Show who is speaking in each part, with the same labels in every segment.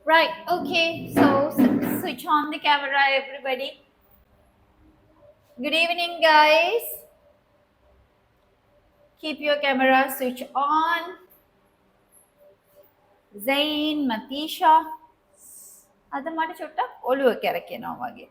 Speaker 1: Right, okay, so switch on the camera, everybody. Good evening, guys. Keep your camera switch on. Zain, Matisha. අද මට චුට්ටක් ඔළුව කැරකෙනවා වගේ.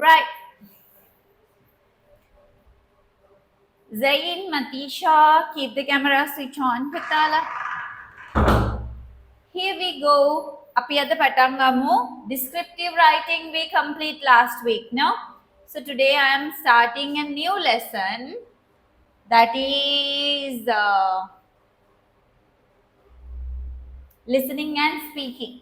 Speaker 1: Right. Zain, Matisha, keep the camera switch on. Patala. Here we go. අපි අද පටන් ගමු. Descriptive writing we complete last week, no? So today I am starting a new lesson that is listening and speaking.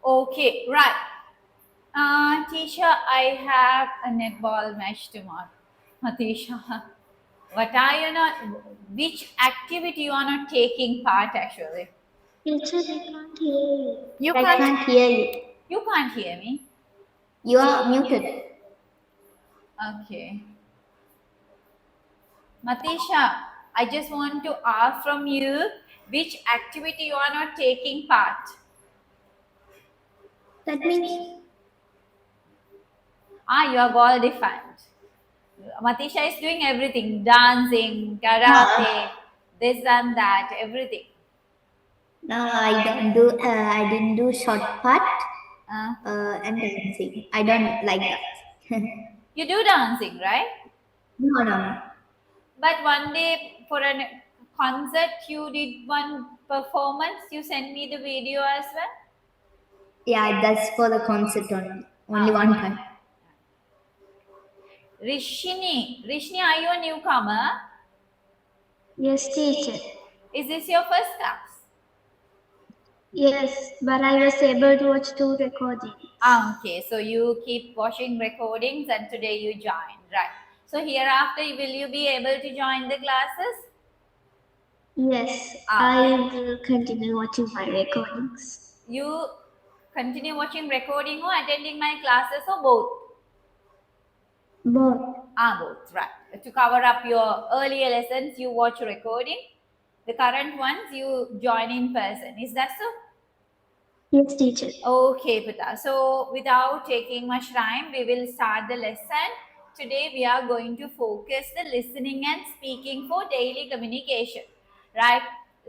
Speaker 1: Okay, right. Tisha, I have a netball match tomorrow. Tisha, what are you not? Which activity you are not taking part actually?
Speaker 2: Teacher, I can't hear you.
Speaker 1: You
Speaker 2: I
Speaker 1: can't.
Speaker 2: can't hear you.
Speaker 1: You can't hear me.
Speaker 2: You are muted.
Speaker 1: Okay. Matisha, I just want to ask from you which activity you are not taking part.
Speaker 2: That means
Speaker 1: You are goal defined. Matisha is doing everything, dancing, karate, this and that, everything.
Speaker 2: no, I didn't do short part
Speaker 1: Uh,
Speaker 2: and dancing. I don't like that.
Speaker 1: you do dancing, right?
Speaker 2: No.
Speaker 1: But one day for a concert, you did one performance. You sent me the video as well.
Speaker 2: Yeah, that's for the concert only. Only one time.
Speaker 1: Rishni, are you a newcomer?
Speaker 2: Yes, teacher.
Speaker 1: Is this your first class?
Speaker 2: Yes, but I was able to watch 2 recordings.
Speaker 1: Okay, so you keep watching recordings and today you join, right? So hereafter, will you be able to join the classes?
Speaker 2: Yes, I will continue watching my recordings.
Speaker 1: You continue watching recording or attending my classes or both?
Speaker 2: Both.
Speaker 1: Both, right. To cover up your earlier lessons, you watch recording. The current ones, you join in person. Is that so?
Speaker 2: Yes, teacher.
Speaker 1: Okay, Pita. So without taking much time, we will start the lesson. Today we are going to focus the listening and speaking for daily communication, right?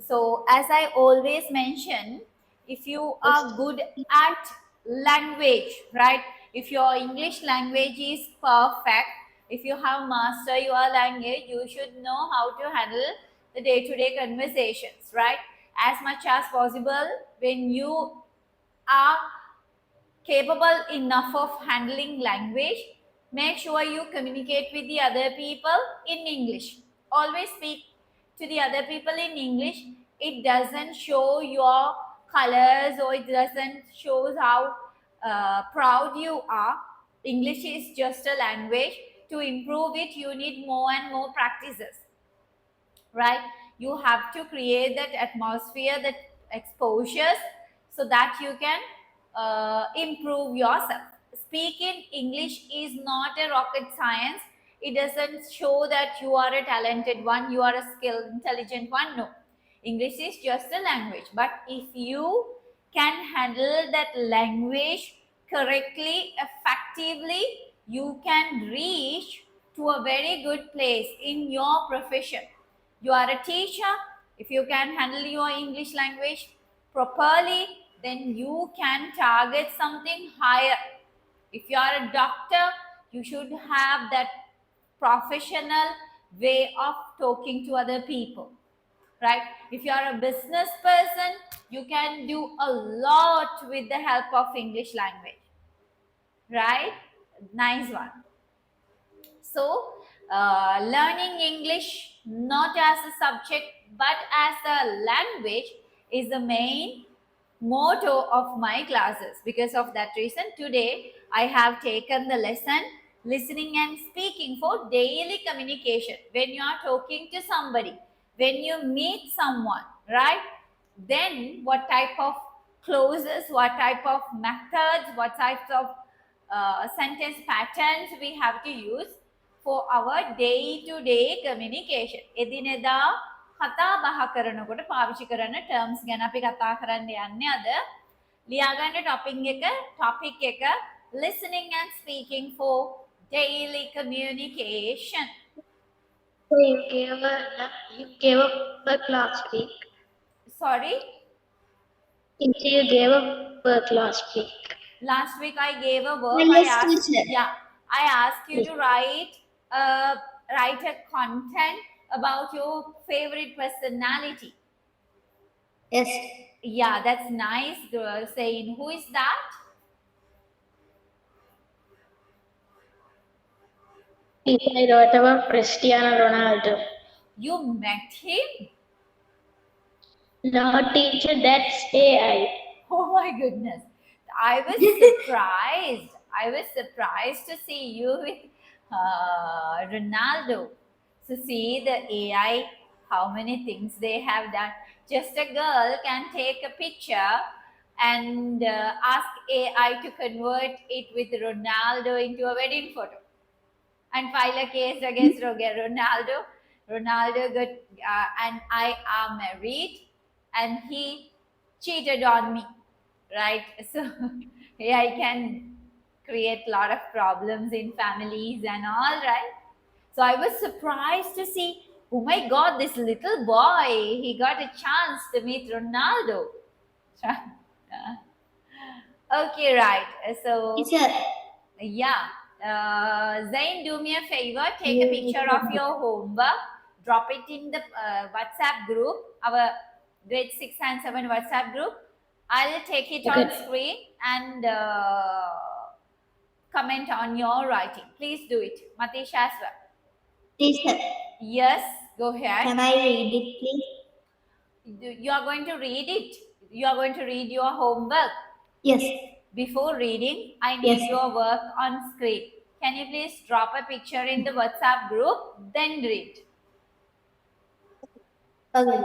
Speaker 1: So as I always mention, if you are good at language, right? If your English language is perfect, if you have mastered your language, you should know how to handle the day-to-day conversations, right? As much as possible, when you are capable enough of handling language, make sure you communicate with the other people in English, always speak to the other people in English. It doesn't show your colors, or it doesn't shows how proud you are. English is just a language. To improve it, you need more and more practices, right? You have to create that atmosphere, that exposures, so that you can improve yourself. Speaking English is not a rocket science. It doesn't show that you are a talented one, you are a skilled, intelligent one. No, English is just a language. But if you can handle that language correctly, effectively, you can reach to a very good place in your profession. You are a teacher. If you can handle your English language properly, then you can target something higher. If you are a doctor, you should have that professional way of talking to other people, right? If you are a business person, you can do a lot with the help of English language, right? Nice one. So, learning English not as a subject but as a language is the main motto of my classes. Because of that reason, today I have taken the lesson listening and speaking for daily communication. When you are talking to somebody, when you meet someone, right? Then what type of clauses, what type of methods, what types of sentence patterns we have to use for our day-to-day communication. එදිනෙදා කතා බහ කරනකොට පාවිච්චි කරන terms ගැන අපි කතා කරන්න යන්නේ අද. ලියාගන්න topic එක listening and speaking for daily communication.
Speaker 3: So you gave a work last week.
Speaker 1: Sorry,
Speaker 3: You gave a work last week.
Speaker 1: last week I gave a work.
Speaker 2: Yes, teacher.
Speaker 1: I asked you to write a content about your favorite personality.
Speaker 2: Yes.
Speaker 1: Yeah, that's nice, girl. Saying, who is that?
Speaker 3: I wrote about Cristiano Ronaldo.
Speaker 1: You met him?
Speaker 3: No, teacher, that's AI.
Speaker 1: Oh my goodness. I was surprised. I was surprised to see you with Ronaldo. So see the AI, how many things they have done. Just a girl can take a picture and ask AI to convert it with Ronaldo into a wedding photo and file a case against Ronaldo. Ronaldo got, and I are married, and he cheated on me, right? So AI can create a lot of problems in families and all, right? So I was surprised to see, oh my God, this little boy, he got a chance to meet Ronaldo. Okay, right. So
Speaker 2: Teacher.
Speaker 1: yeah, Zain, do me a favor, take a picture of your homework, drop it in the WhatsApp group, our grade 6 and 7 WhatsApp group. I'll take it on screen and comment on your writing. Please do it. Matisha as well.
Speaker 2: Teacher.
Speaker 1: Yes, go ahead.
Speaker 2: Can I read it, please?
Speaker 1: You are going to read it. You are going to read your homework.
Speaker 2: Yes.
Speaker 1: Before reading, I need
Speaker 2: Yes.
Speaker 1: your work on screen. Can you please drop a picture in the WhatsApp group, then read?
Speaker 2: Okay.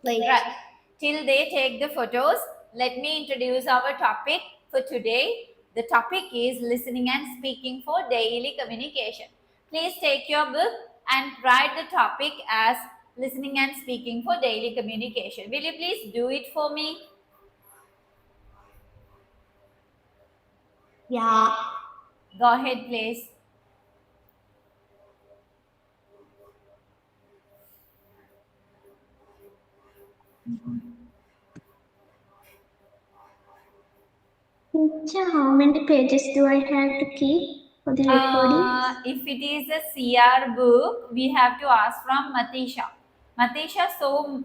Speaker 2: Wait.
Speaker 1: Right. Till they take the photos, let me introduce our topic for today. The topic is listening and speaking for daily communication. Please take your book and write the topic as listening and speaking for daily communication. Will you please do it for me?
Speaker 2: Yeah.
Speaker 1: Go ahead, please.
Speaker 3: Teacher, how many pages do I have to keep for the recording?
Speaker 1: If it is a CR book, we have to ask from Matisha. Matisha, so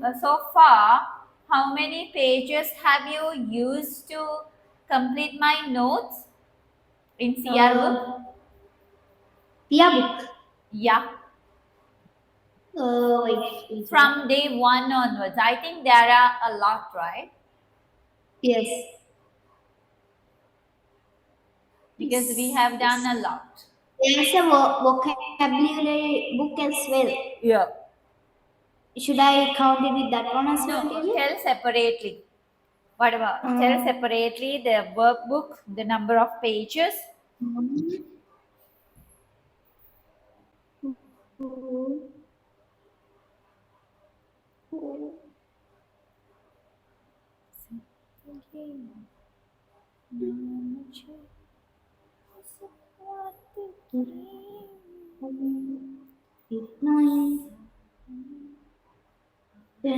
Speaker 1: far, how many pages have you used to complete my notes in CR book?
Speaker 2: Yeah, book.
Speaker 1: Yeah.
Speaker 2: Wait.
Speaker 1: From day 1 onwards. I think there are a lot, right?
Speaker 2: Yes.
Speaker 1: Because we have done a lot.
Speaker 2: There's a vocabulary book as well.
Speaker 1: Yeah.
Speaker 2: Should I count it with that one as well?
Speaker 1: No,
Speaker 2: Teacher?
Speaker 1: tell separately. What about tell separately the workbook, the number of pages?
Speaker 2: Eight, 9, 10,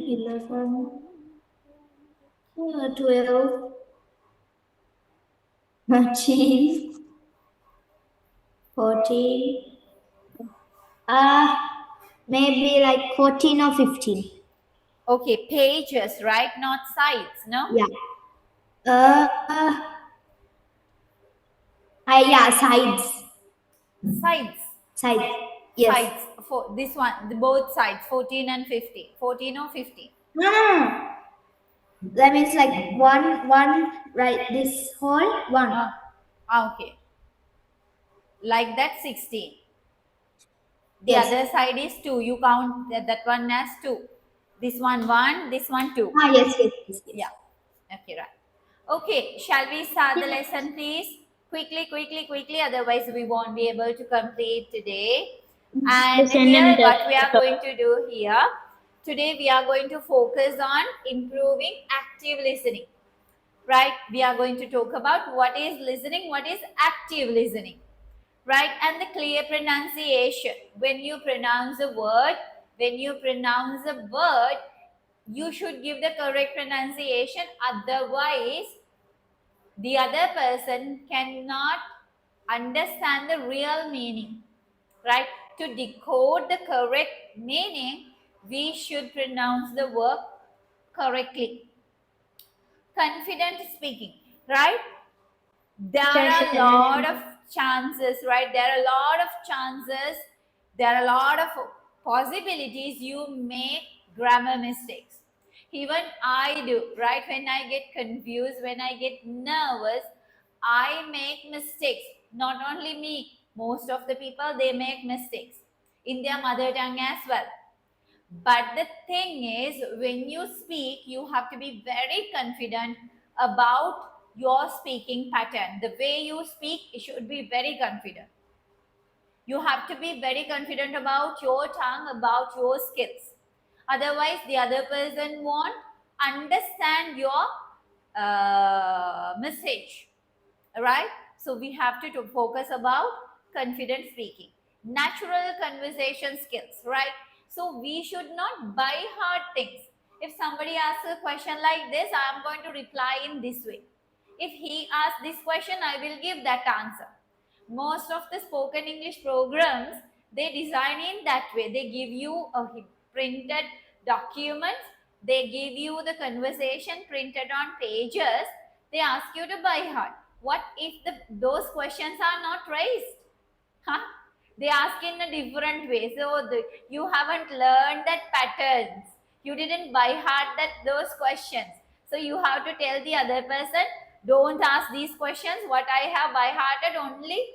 Speaker 2: 11, 12, 13, 14. Maybe like 14 or 15.
Speaker 1: Okay, pages, right? Not sides, no?
Speaker 2: Yeah. Yeah, sides.
Speaker 1: Sides.
Speaker 2: Sides. Yes.
Speaker 1: Sides. For this one, both sides, 14 and 15. 14 or 15.
Speaker 2: No. That means like one, right? This whole one.
Speaker 1: Okay. Like that, 16. The
Speaker 2: Yes.
Speaker 1: other side is 2. You count that one as 2. This one 1, this one 2.
Speaker 2: Yes.
Speaker 1: Yeah. Okay, right. Okay, shall we start the lesson, please? Quickly. Otherwise, we won't be able to complete today. And here, what we are going to do here, today we are going to focus on improving active listening. Right? We are going to talk about what is listening, what is active listening. Right? And the clear pronunciation. When you pronounce a word, you should give the correct pronunciation. Otherwise, the other person cannot understand the real meaning, right? To decode the correct meaning, we should pronounce the word correctly. Confident speaking, right? There are a lot of chances, right? There are a lot of possibilities you make grammar mistakes. Even I do, right? When I get confused, when I get nervous, I make mistakes. Not only me, most of the people, they make mistakes in their mother tongue as well. But the thing is, when you speak, you have to be very confident about your speaking pattern. The way you speak, it should be very confident. You have to be very confident about your tongue, about your skills. Otherwise, the other person won't understand your message. Right? So we have to focus about confident speaking. Natural conversation skills, right? So we should not by heart things. If somebody asks a question like this, I am going to reply in this way. If he asks this question, I will give that answer. Most of the spoken English programs, they design in that way. They give you a printed document. They give you the conversation printed on pages. They ask you to by heart. What if those questions are not raised? Huh? They ask in a different way. So you haven't learned that patterns. You didn't by heart those questions. So you have to tell the other person, don't ask these questions. What I have by hearted only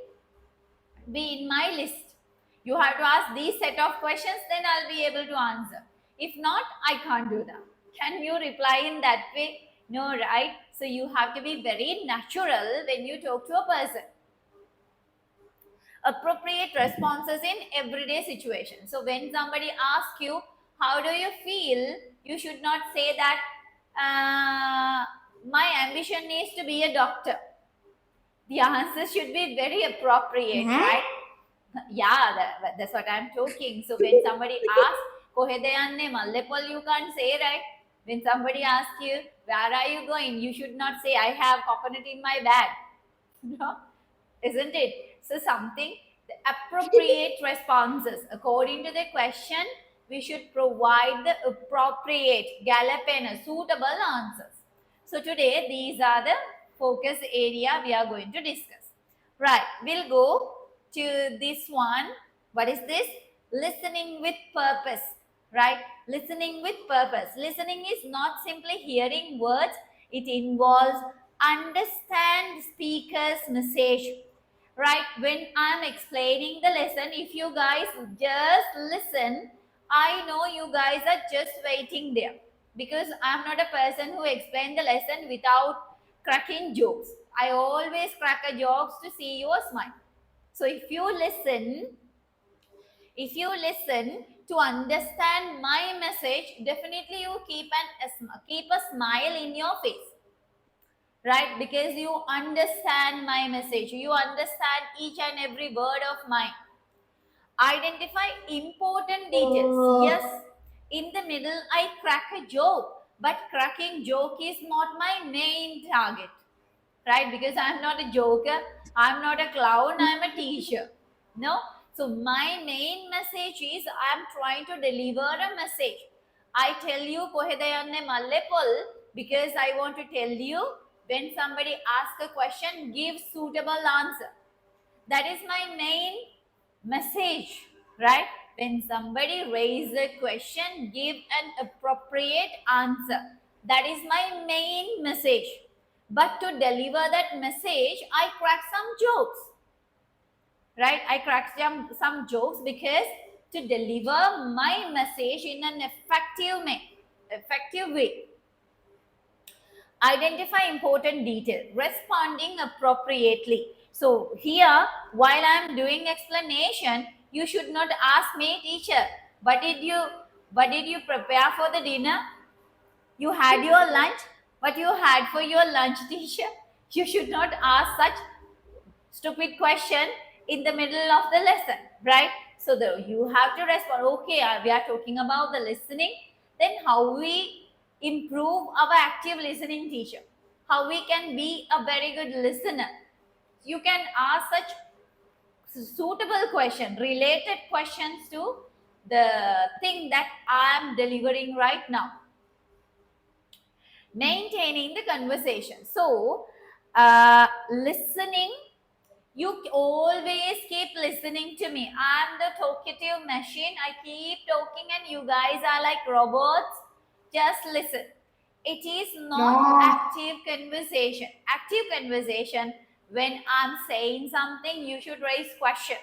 Speaker 1: be in my list. You have to ask these set of questions, then I'll be able to answer. If not, I can't do that. Can you reply in that way? No, right? So you have to be very natural when you talk to a person. Appropriate responses in everyday situations. So when somebody asks you, how do you feel? You should not say that, my ambition is to be a doctor. The answer should be very appropriate, right? Yeah, that's what I'm talking. So when somebody asks, "Koheda yanne mallepol," you can't say, right? When somebody asks you, "Where are you going?" you should not say, "I have coconut in my bag." No, isn't it? So something, the appropriate responses according to the question, we should provide the appropriate, galapena, suitable answers. So today these are the focus area we are going to discuss. Right, we'll go to this one. What is this? listening with purpose, right? Listening with purpose. Listening is not simply hearing words, it involves understand speaker's message, right? When I'm explaining the lesson, if you guys just listen, I know you guys are just waiting there, because I'm not a person who explain the lesson without cracking jokes. I always crack a jokes to see your smile. So if you listen to understand my message, definitely you keep a smile in your face, right? Because you understand my message, you understand each and every word of mine. Identify important details.
Speaker 2: Oh.
Speaker 1: Yes, in the middle I crack a joke, but cracking joke is not my main target, right? Because I'm not a joker, I'm not a clown, I'm a teacher. No. So my main message is I'm trying to deliver a message. I tell you koheda yanne mallepol because I want to tell you, when somebody asks a question, give suitable answer. That is my main message, right? When somebody raises a question, give an appropriate answer. That is my main message. But to deliver that message, I crack some jokes, right? I crack some jokes because to deliver my message in an effective way. Identify important detail, responding appropriately. So here, while I'm doing explanation, you should not ask me, teacher, but did you prepare for the dinner? You had your lunch? What you had for your lunch, teacher? You should not ask such stupid question in the middle of the lesson, right? So you have to respond. Okay, we are talking about the listening. Then how we improve our active listening, teacher? How we can be a very good listener? You can ask such suitable question, related questions to the thing that I am delivering right now. Maintaining the conversation. So, listening, you always keep listening to me. I'm the talkative machine. I keep talking, and you guys are like robots. Just listen. It is not
Speaker 2: No.
Speaker 1: active conversation. Active conversation, when I'm saying something, you should raise question.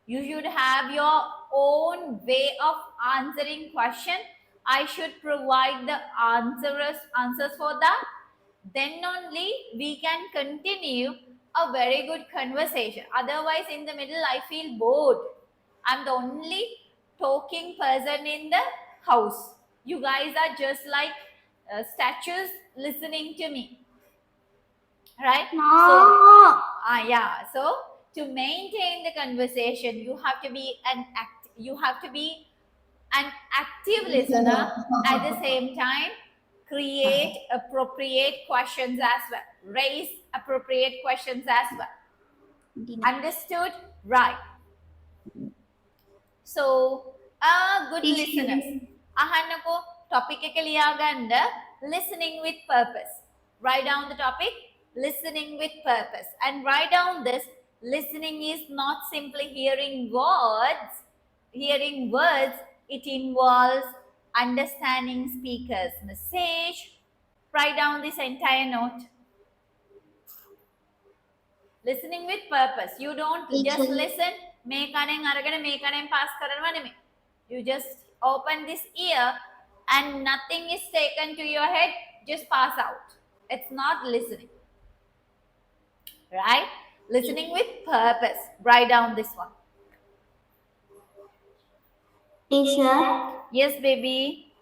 Speaker 1: You should have your own way of answering question. I should provide the answers for that. Then only we can continue a very good conversation. Otherwise, in the middle, I feel bored. I'm the only talking person in the house. You guys are just like statues listening to me, right?
Speaker 2: No.
Speaker 1: Yeah. So to maintain the conversation, you have to be an active listener. At the same time, create appropriate questions as well. Raise appropriate questions as well. Understood? Right. So, good listeners. Ahannako topic එක ලියාගන්න, listening with purpose. Write down the topic, listening with purpose. And write down this, listening is not simply hearing words. It involves understanding speaker's message. Write down this entire note. Listening with purpose. You don't just listen, මේ කණෙන් අරගෙන මේ කණෙන් pass කරනවා නෙමෙයි. You just open this ear and nothing is taken to your head, just pass out. It's not listening. Right? Listening with purpose. Write down this one.
Speaker 2: Teacher,
Speaker 1: Yes, baby.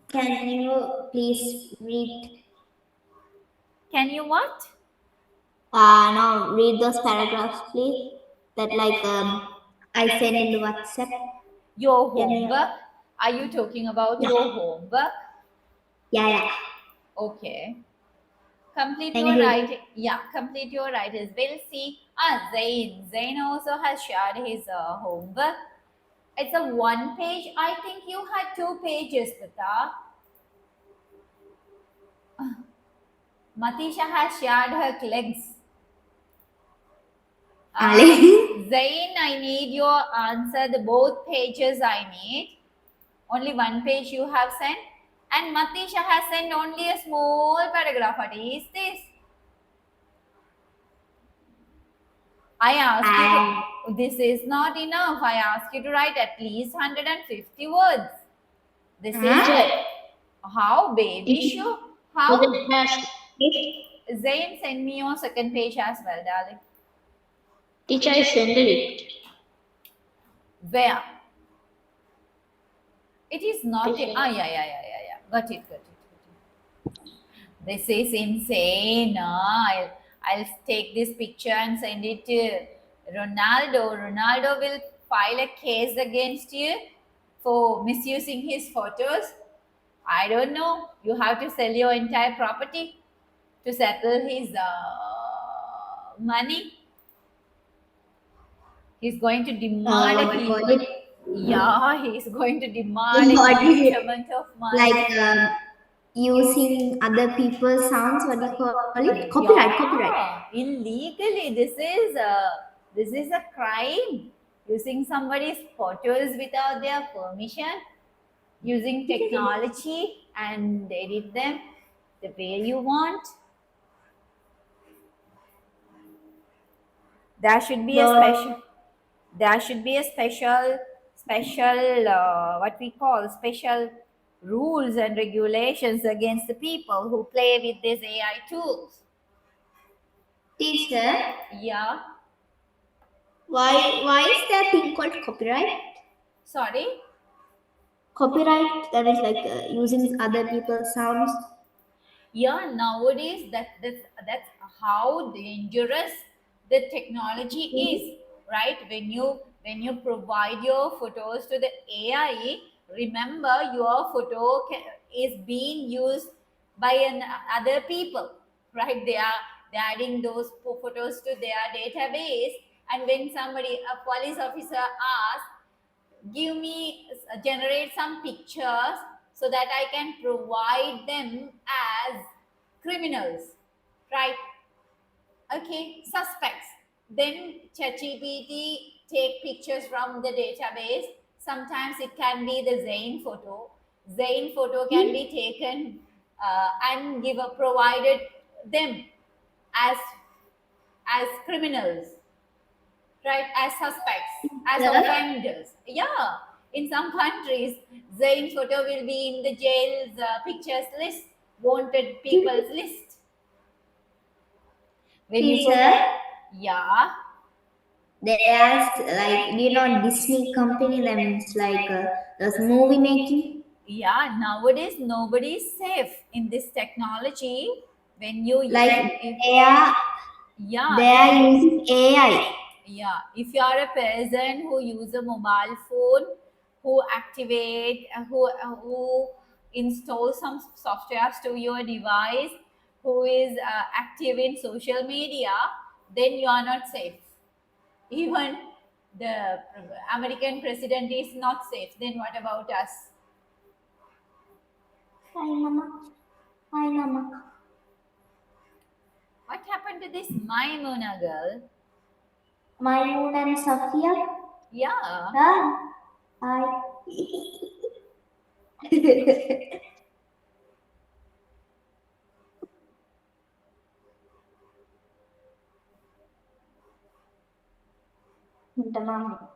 Speaker 2: can you please read?
Speaker 1: Can you what?
Speaker 2: No, read those paragraphs, please. That I sent in the WhatsApp.
Speaker 1: Your
Speaker 2: Can you-
Speaker 1: homework. Are you talking about your homework?
Speaker 2: Yeah.
Speaker 1: Okay. Complete
Speaker 2: Thank
Speaker 1: your
Speaker 2: you.
Speaker 1: writing. Yeah, complete your writings. We'll see. Zain. Zain also has shared his homework. It's a one page. I think you had 2 pages, Pita. Matisha has shared her legs.
Speaker 2: Ali.
Speaker 1: Zain, I need your answer. The both pages I need. Only one page you have sent. And Matisha has sent only a small paragraph. What is this? I asked you to, this is not enough. I asked you to write at least 150 words. This
Speaker 3: Teacher,
Speaker 1: is how baby show. How?
Speaker 3: teacher has
Speaker 1: Zain, send me your second page as well, darling.
Speaker 3: teacher I sent it.
Speaker 1: Where? It is not. Yeah. Got it. This is insane. I'll take this picture and send it to Ronaldo. Ronaldo will file a case against you for misusing his photos. I don't know. You have to sell your entire property to settle his money. He's going to demand
Speaker 2: what was it?
Speaker 1: yeah, he's going to demand a
Speaker 2: What is
Speaker 1: huge
Speaker 2: it?
Speaker 1: amount of money.
Speaker 2: Like using other people's sounds. What do you call it? Copyright. Copyright.
Speaker 1: Illegally, this is a crime. Using somebody's photos without their permission, using technology and edit them the way you want. There should be a
Speaker 2: No.
Speaker 1: special. There should be a special what we call special rules and regulations against the people who play with these AI tools.
Speaker 2: Teacher,
Speaker 1: Yeah.
Speaker 2: why is there a thing called copyright?
Speaker 1: Sorry.
Speaker 2: Copyright, that is like using other people's sounds.
Speaker 1: Yeah, nowadays that's how dangerous the technology is, right? When you provide your photos to the AI, remember your photo is being used by other people, right? They're adding those photos to their database, and when somebody, a police officer, asks, give me, generate some pictures so that I can provide them as criminals, right? Okay, suspects. Then ChatGPT take pictures from the database. Sometimes it can be the Zain photo. Zain photo can be taken and provided them as criminals, right? As suspects, as
Speaker 2: Yeah.
Speaker 1: offenders. Yeah, in some countries, Zain photo will be in the jail's pictures list, wanted people's list. When you
Speaker 2: Teacher,
Speaker 1: yeah,
Speaker 2: there's like Disney company that means like those movie making.
Speaker 1: yeah. Nowadays, nobody is safe in this technology. When you
Speaker 2: Like
Speaker 1: if,
Speaker 2: they are
Speaker 1: yeah,
Speaker 2: using AI.
Speaker 1: yeah, if you are a person who use a mobile phone, who activate, who install some softwares to your device, who is active in social media, then you are not safe. Even the American president is not safe. Then what about us?
Speaker 2: Hi mama. Hi mama.
Speaker 1: What happened to this Maimuna girl?
Speaker 2: Moon and Sophia.
Speaker 1: Yeah.
Speaker 2: Huh? Hi. Minta mama.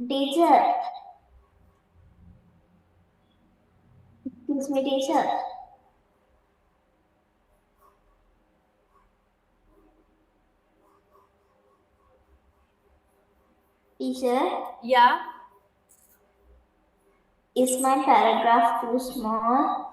Speaker 2: Teacher. Excuse me, teacher. Teacher,
Speaker 1: Yeah.
Speaker 2: is my paragraph too small?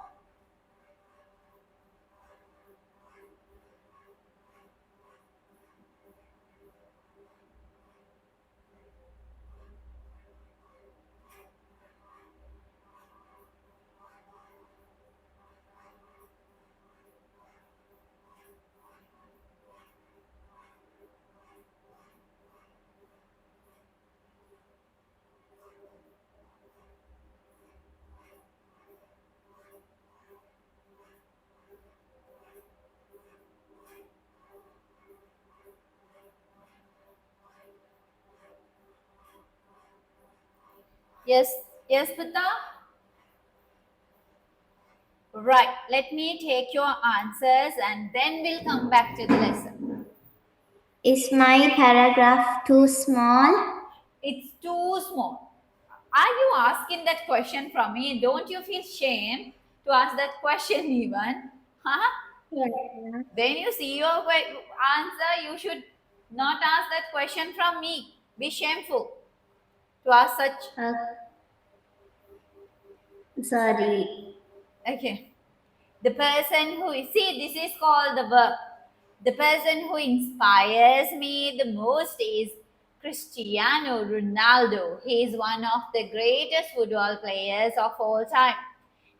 Speaker 1: Yes, yes, Putta. Right. Let me take your answers and then we'll come back to the lesson.
Speaker 2: Is my paragraph too small?
Speaker 1: It's too small. Are you asking that question from me? Don't you feel shame to ask that question even? Huh?
Speaker 2: Yeah.
Speaker 1: When you see your answer, you should not ask that question from me. Be shameful to ask such.
Speaker 2: Sorry.
Speaker 1: Okay. The person who see, this is called the verb. The person who inspires me the most is Cristiano Ronaldo. He is one of the greatest football players of all time.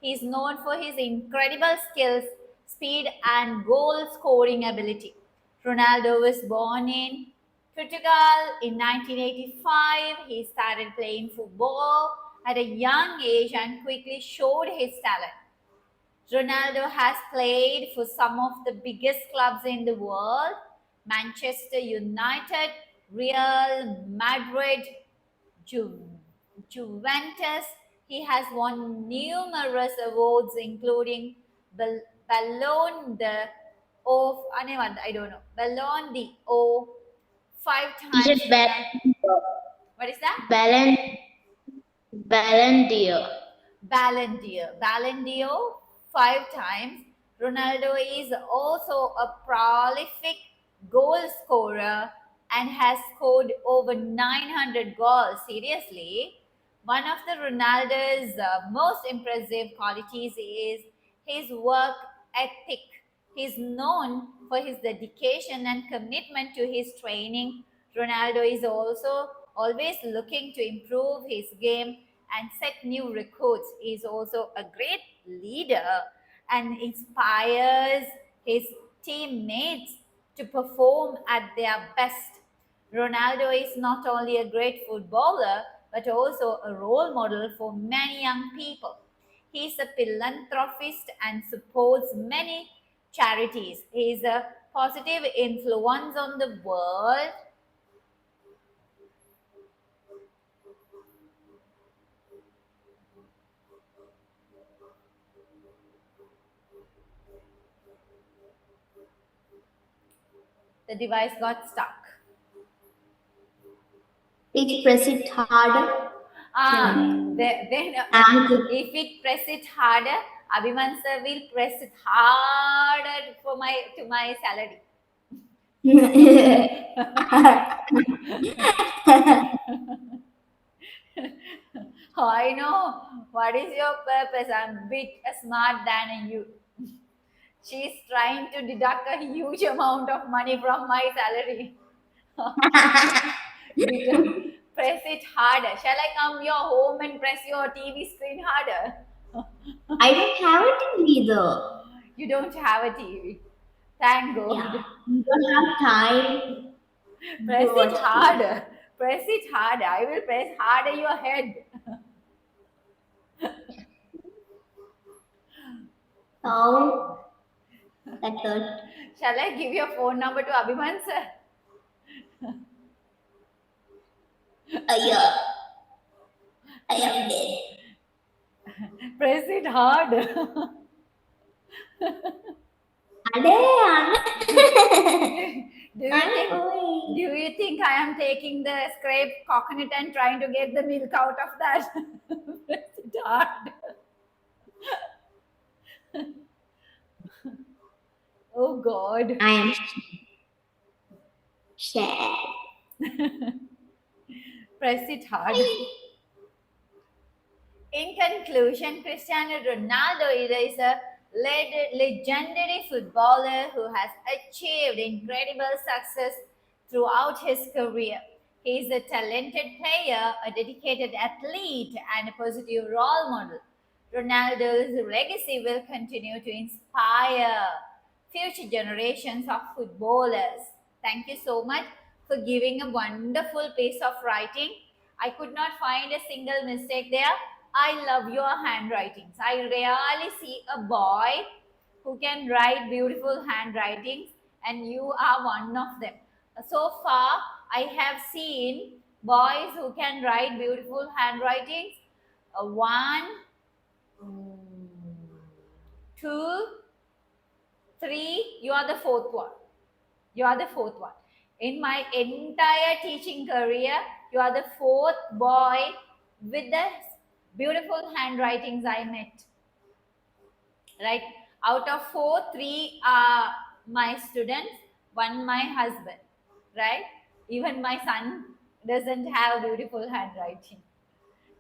Speaker 1: He is known for his incredible skills, speed, and goal scoring ability. Ronaldo was born in Portugal in 1985. He started playing football at a young age and quickly showed his talent. Ronaldo has played for some of the biggest clubs in the world: Manchester United, Real Madrid, Juventus. He has won numerous awards, including Ballon d'Or. I don't know. Ballon d'Or, five
Speaker 3: Is
Speaker 1: times.
Speaker 3: it
Speaker 1: What is that?
Speaker 3: Ballon d'Or?
Speaker 1: Ballon d'Or. Ballon d'Or, five times. Ronaldo is also a prolific goal scorer and has scored over 900 goals. Seriously, one of the Ronaldo's most impressive qualities is his work ethic. He's known for his dedication and commitment to his training. Ronaldo is also always looking to improve his game and set new records. He is also a great leader and inspires his teammates to perform at their best. Ronaldo is not only a great footballer but also a role model for many young people. He is a philanthropist and supports many charities. He is a positive influence on the world. The device got stuck.
Speaker 2: Please press it harder.
Speaker 1: Then if it press it harder, Abhiman sir will press it harder for my salary. I know what is your purpose. I'm a bit smart than you. She's trying to deduct a huge amount of money from my salary. Press it harder. Shall I come your home and press your TV screen harder?
Speaker 2: I don't have a TV though.
Speaker 1: You don't have a TV. Thank God.
Speaker 2: Yeah. You don't have time.
Speaker 1: Press
Speaker 2: to
Speaker 1: it
Speaker 2: watch
Speaker 1: harder. Press it harder. I will press harder your head.
Speaker 2: Oh, that hurt.
Speaker 1: Shall I give your phone number to Abhiman sir?
Speaker 2: Yeah. I am dead.
Speaker 1: Press it hard. Do you think I am taking the scraped coconut and trying to get the milk out of that? Press it hard. Oh God.
Speaker 2: I am sad.
Speaker 1: Press it hard. In conclusion, Cristiano Ronaldo is a legendary footballer who has achieved incredible success throughout his career. He is a talented player, a dedicated athlete, and a positive role model. Ronaldo's legacy will continue to inspire future generations of footballers. Thank you so much for giving a wonderful piece of writing. I could not find a single mistake there. I love your handwritings. I rarely see a boy who can write beautiful handwritings, and you are one of them. So far, I have seen Boys who can write beautiful handwritings. One, 2, 3. You are the fourth one. You are the fourth one. In my entire teaching career, you are the fourth boy with the beautiful handwritings I met. Right? Out of 4, 3 are my students, 1 my husband. Right? Even my son doesn't have beautiful handwriting.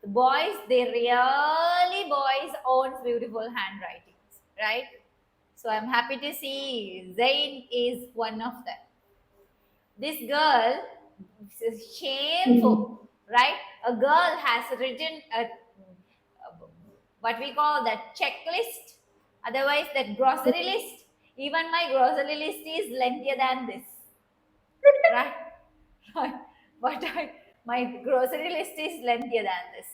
Speaker 1: The boys, boys owns beautiful handwritings. Right? So I'm happy to see Zain is one of them. This girl is shameful, right? A girl has written a what we call that checklist, otherwise that grocery list. Even my grocery list is lengthier than this, right? Right. My grocery list is lengthier than this.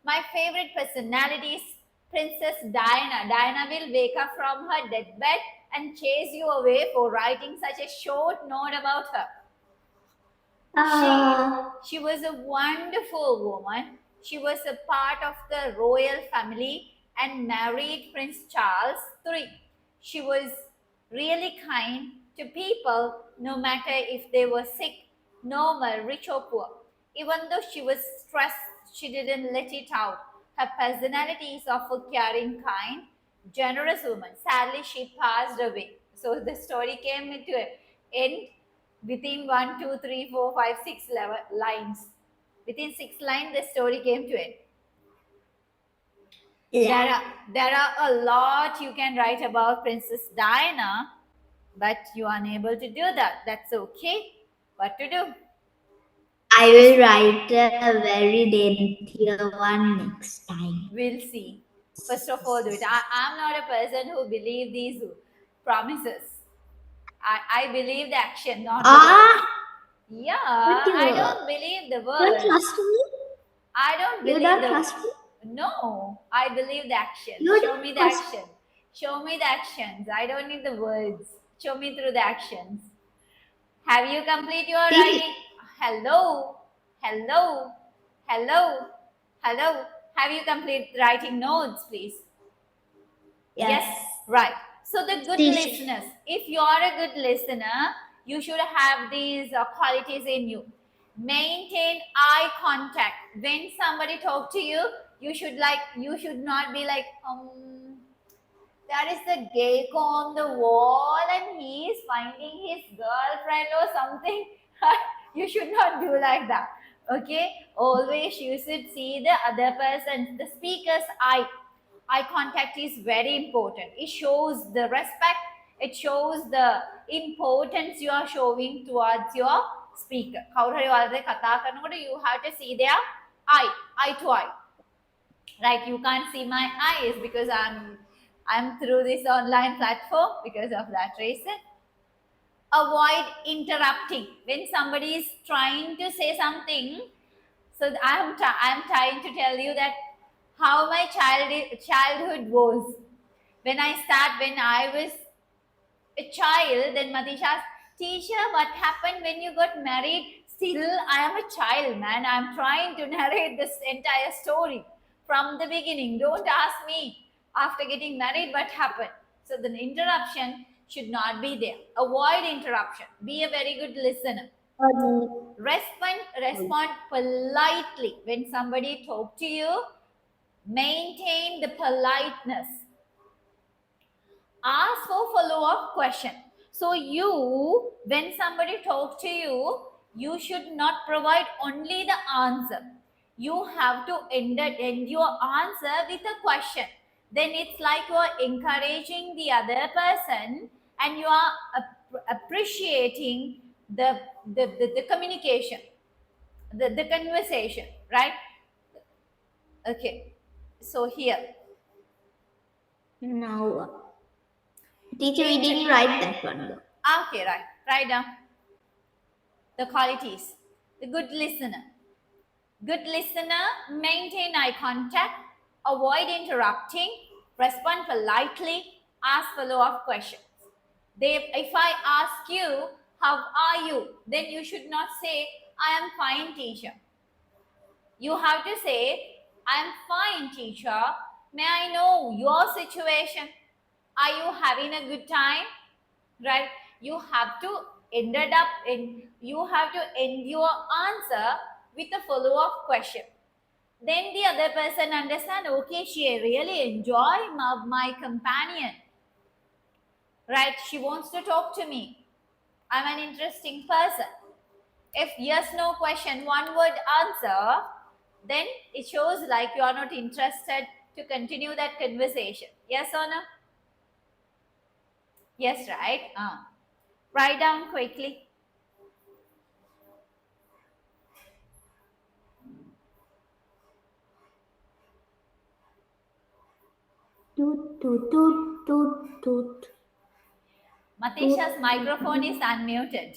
Speaker 1: My favorite personality is Princess Diana. Diana will wake up from her deathbed and chase you away for writing such a short note about her. She was a wonderful woman. She was a part of the royal family and married Prince Charles III. She was really kind to people no matter if they were sick, normal, rich or poor. Even though she was stressed, she didn't let it out. Her personality is of a caring kind, generous woman. Sadly, she passed away. So the story came to an end within 1, 2, 3, 4, 5, 6 lines. Within 6 lines, the story came to end.
Speaker 2: Yeah.
Speaker 1: There are a lot you can write about Princess Diana, but you are unable to do that. That's okay. What to do?
Speaker 2: I will write a very daintier one next time.
Speaker 1: We'll see. First of all, do it. I'm not a person who believes these promises. I believe the action, not the words. Yeah,
Speaker 2: But you
Speaker 1: I don't believe the
Speaker 2: don't
Speaker 1: words.
Speaker 2: trust me?
Speaker 1: I don't
Speaker 2: You
Speaker 1: believe
Speaker 2: don't
Speaker 1: the
Speaker 2: trust me?
Speaker 1: No, I believe the action.
Speaker 2: You
Speaker 1: Show
Speaker 2: don't
Speaker 1: me the
Speaker 2: trust-
Speaker 1: action. Show me the actions. I don't need the words. Show me through the actions. Have you complete your
Speaker 2: Teacher.
Speaker 1: writing? Hello, hello, hello, hello. Have you complete writing notes, please?
Speaker 2: Yes.
Speaker 1: Right. So the good
Speaker 2: Teacher.
Speaker 1: listeners, if you are a good listener, you should have these qualities in you. Maintain eye contact. When somebody talk to you, you should not be like, that is the gecko on the wall and he is finding his girlfriend or something. You should not do like that. Okay? Always you should see the other person, the speaker's eye. Eye contact is very important. It shows the respect, it shows the importance you are showing towards your speaker. You have to see their eye to eye. Right? You can't see my eyes because I'm through this online platform because of that reason. Avoid interrupting when somebody is trying to say something. So I'm trying to tell you that how my childhood was. When I was a child, then Matisha asked, teacher, what happened when you got married? Still, I am a child, man. I'm trying to narrate this entire story from the beginning. Don't ask me after getting married what happened. So the interruption should not be there. Avoid interruption. Be a very good listener. Respond politely when somebody talk to you. Maintain the politeness. Ask for follow-up question. So you, when somebody talks to you, you should not provide only the answer. You have to end your answer with a question. Then it's like you are encouraging the other person and you are appreciating the communication, the conversation, right? Okay. So here.
Speaker 2: No. Teacher, we didn't write that one though.
Speaker 1: Okay, right. Write down the qualities. The good listener. Good listener, maintain eye contact, avoid interrupting, respond politely, ask follow-up questions. If I ask you, how are you? Then you should not say, I am fine, teacher. You have to say, I'm fine, teacher. May I know your situation? Are you having a good time? Right? You have to you have to end your answer with a follow-up question. Then the other person understand, okay, she really enjoy my companion. Right? She wants to talk to me. I'm an interesting person. If yes, no question, one word answer, then it shows like you are not interested to continue that conversation. Yes or no? Yes, right? Write down quickly.
Speaker 2: Toot, toot, toot, toot, toot.
Speaker 1: Matisha's microphone is unmuted.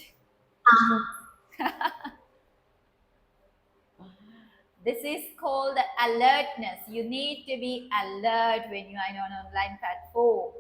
Speaker 1: This is called alertness. You need to be alert when you are on an online platform.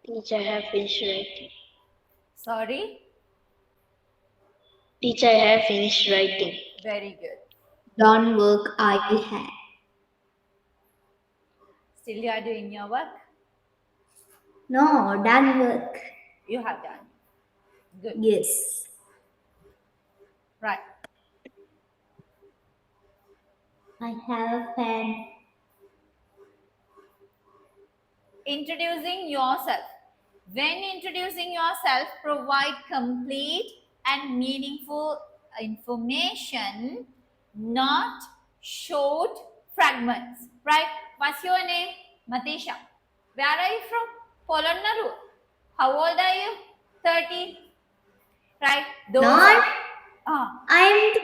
Speaker 3: Teacher, I have finished writing.
Speaker 1: Sorry?
Speaker 3: Teacher, I have finished writing.
Speaker 1: Very good.
Speaker 2: Done work I had.
Speaker 1: Still you are doing your work?
Speaker 2: No, done work.
Speaker 1: You have done. Good.
Speaker 2: Yes.
Speaker 1: Right.
Speaker 2: I have a pen.
Speaker 1: Introducing yourself. When introducing yourself, provide complete and meaningful information, not short fragments. Right? What's your name? Matisha. Where are you from? Polonnaru. How old are you? 30. Right? Those
Speaker 2: Not. I'm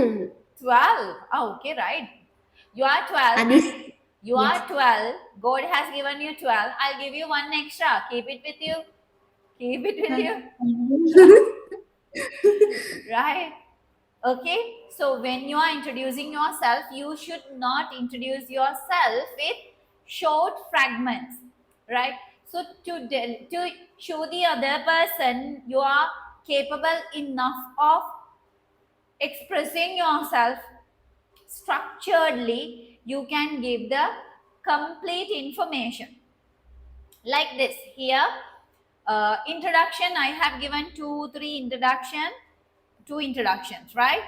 Speaker 2: 12.
Speaker 1: 12. Oh, okay, right. You are 12.
Speaker 2: And this.
Speaker 1: You are 12. God has given you 12. I'll give you one extra. Keep it with you. Keep it with you. Right? Okay. So when you are introducing yourself, you should not introduce yourself with short fragments. Right? So to show the other person you are capable enough of expressing yourself structuredly, you can give the complete information like this. Here, introduction, I have given two introductions, right?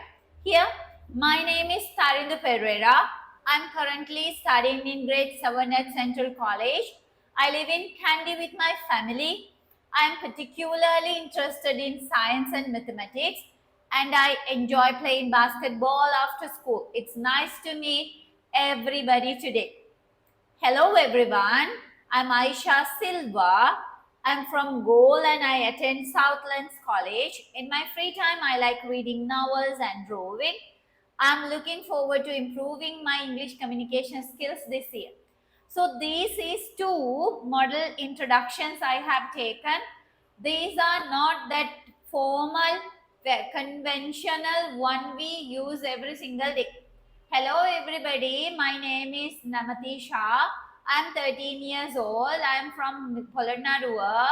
Speaker 1: Here, my name is Tarindu Pereira. I'm currently studying in grade 7 at Central College. I live in Kandy with my family. I'm particularly interested in science and mathematics, and I enjoy playing basketball after school. It's nice to meet everybody today. Hello everyone, I'm Aisha Silva. I'm from Goal and I attend Southlands College. In my free time, I like reading novels and drawing. I'm looking forward to improving my English communication skills this year. So these is two model introductions I have taken. These are not that formal, conventional one we use every single day. Hello everybody, my name is Namatisha. I'm 13 years old. I'm from Polonnaruwa.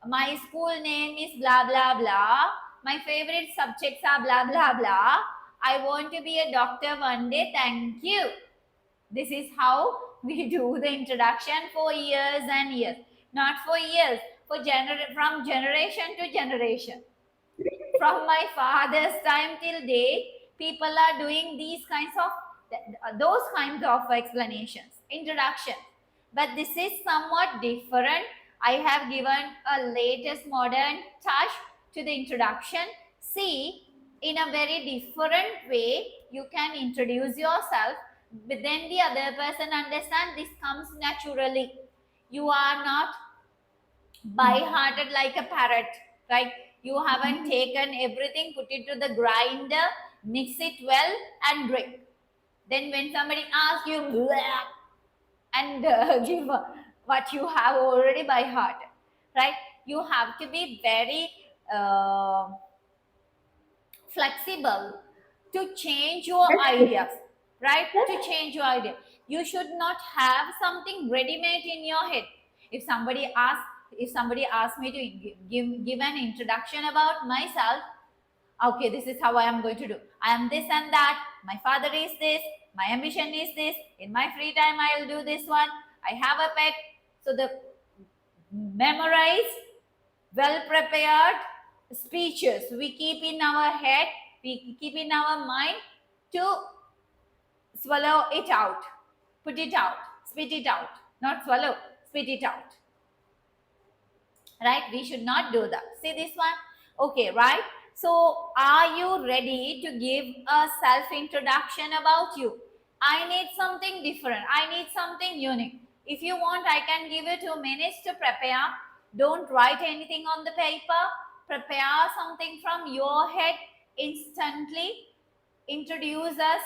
Speaker 1: My school name is blah blah blah. My favorite subjects are blah blah blah. I want to be a doctor one day. Thank you. This is how we do the introduction for years and years. Not for years, from generation to generation. From my father's time till date, people are doing those kinds of explanations, introduction. But this is somewhat different. I have given a latest modern touch to the introduction. See, in a very different way, you can introduce yourself, but then the other person understand this comes naturally. You are not by-hearted like a parrot, right? You haven't taken everything, put it to the grinder, mix it well and drink. Then when somebody asks you, "Blah," and give what you have already by heart, right? You have to be very flexible to change your ideas, right? To change your idea. You should not have something ready-made in your head. If somebody asks me to give an introduction about myself, okay, this is how I am going to do. I am this and that. My father is this. My ambition is this. In my free time, I will do this one. I have a pet. So the memorized, well prepared speeches we keep in our head, we keep in our mind to swallow it out, put it out, spit it out, not swallow, spit it out. Right? We should not do that. See this one? Okay, right? So, are you ready to give a self introduction about you? I need something different. I need something unique. If you want, I can give you 2 minutes to prepare. Don't write anything on the paper. Prepare something from your head instantly. Introduce us.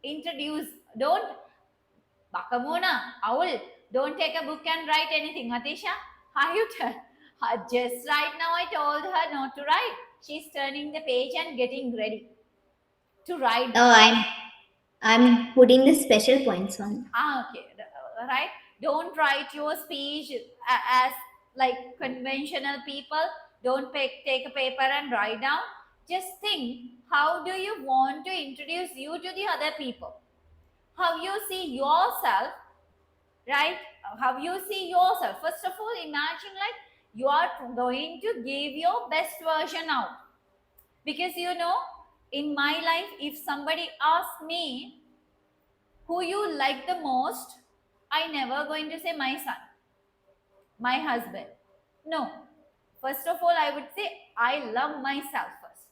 Speaker 1: Introduce. Don't Bakamona, owl, don't take a book and write anything. Matisha, are you just right now I told her not to write. She's turning the page and getting ready to write.
Speaker 2: Oh, I'm putting the special points on.
Speaker 1: Okay, right. Don't write your speech as like conventional people. Don't take a paper and write down. Just think, how do you want to introduce you to the other people? How you see yourself, right? How you see yourself. First of all, imagine like you are going to give your best version out. Because in my life, if somebody asks me who you like the most, I never going to say my son, my husband. No. First of all, I would say I love myself first.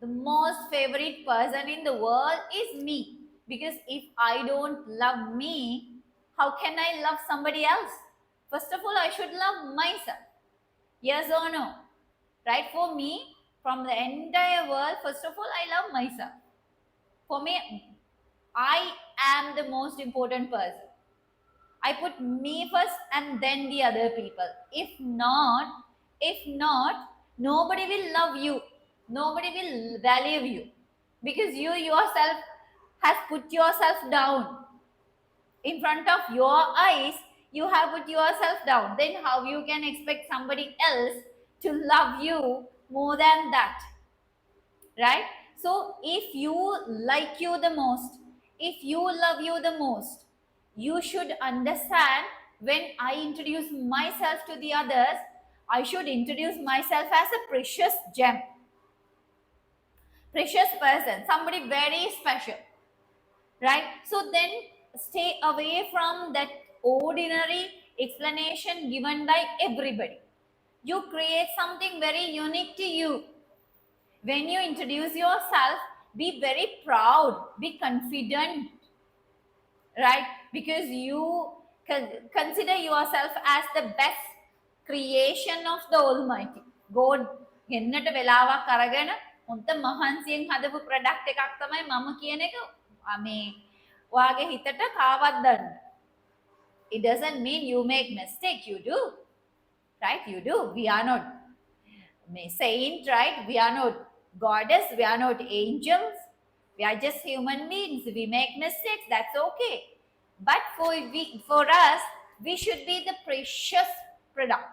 Speaker 1: The most favorite person in the world is me. Because if I don't love me, how can I love somebody else? First of all, I should love myself. Yes or no? Right? For me, from the entire world, first of all, I love myself. For me, I am the most important person. I put me first and then the other people. If not, nobody will love you. Nobody will value you. Because you yourself has put yourself down. In front of your eyes, you have put yourself down. Then how you can expect somebody else to love you more than that? Right? So if you like you the most, if you love you the most, you should understand when I introduce myself to the others, I should introduce myself as a precious gem, precious person, somebody very special, right? So then stay away from that ordinary explanation given by everybody. You create something very unique to you. When you introduce yourself, be very proud, be confident, right? Because you consider yourself as the best creation of the Almighty. God ගෙන්නට වෙලාවක් අරගෙන උන්ට මහන්සියෙන් හදපු product එකක් තමයි මම කියන එක මේ ඔයාගේ හිතට කාවත් දන්න. It doesn't mean you make mistake, you do. Right? You do. We are not saint, right? We are not goddess, we are not angels. We are just human beings. We make mistakes, that's okay. But for us, we should be the precious product.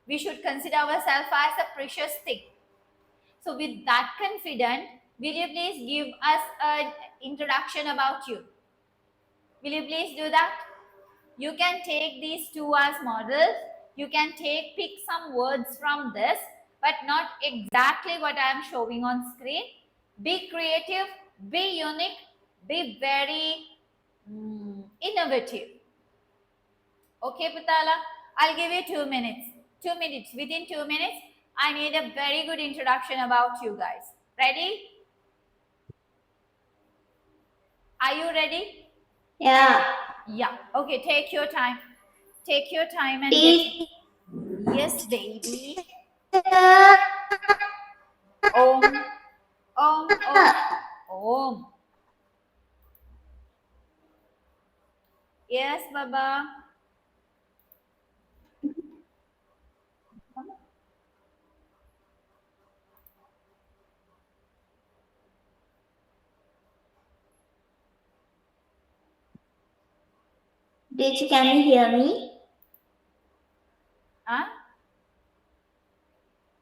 Speaker 1: We should consider ourselves as a precious thing. So with that confidence, will you please give us an introduction about you? Will you please do that? You can take these two as models. You can pick some words from this, but not exactly what I am showing on screen. Be creative, be unique, be very innovative. Okay, Putala? I'll give you 2 minutes. 2 minutes. Within 2 minutes, I need a very good introduction about you guys. Ready? Are you ready?
Speaker 2: Yeah.
Speaker 1: Yeah. Okay, take your time. Take your time and Yes, baby. Om Baba.
Speaker 2: Teacher, can you hear me?
Speaker 1: Huh?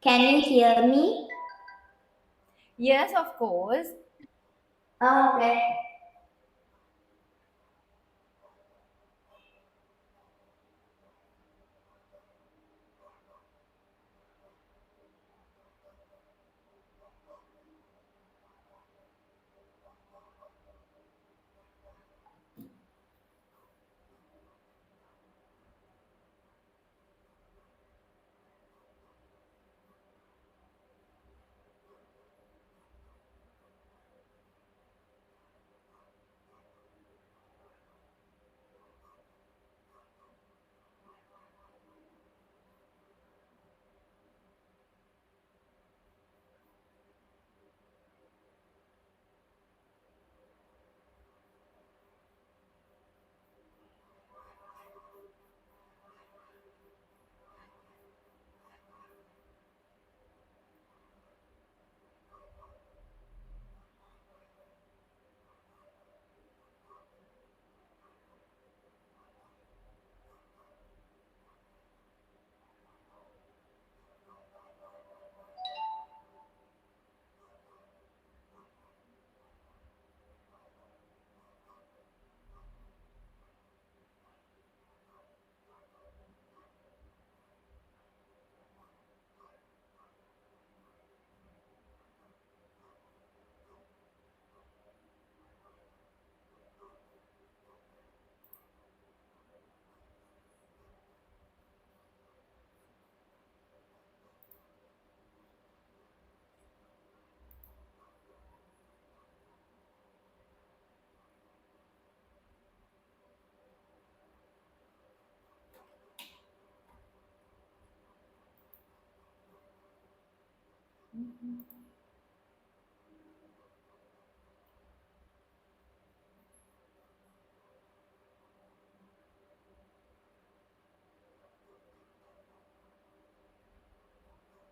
Speaker 2: Can you hear me?
Speaker 1: Yes, of course.
Speaker 2: Oh, okay.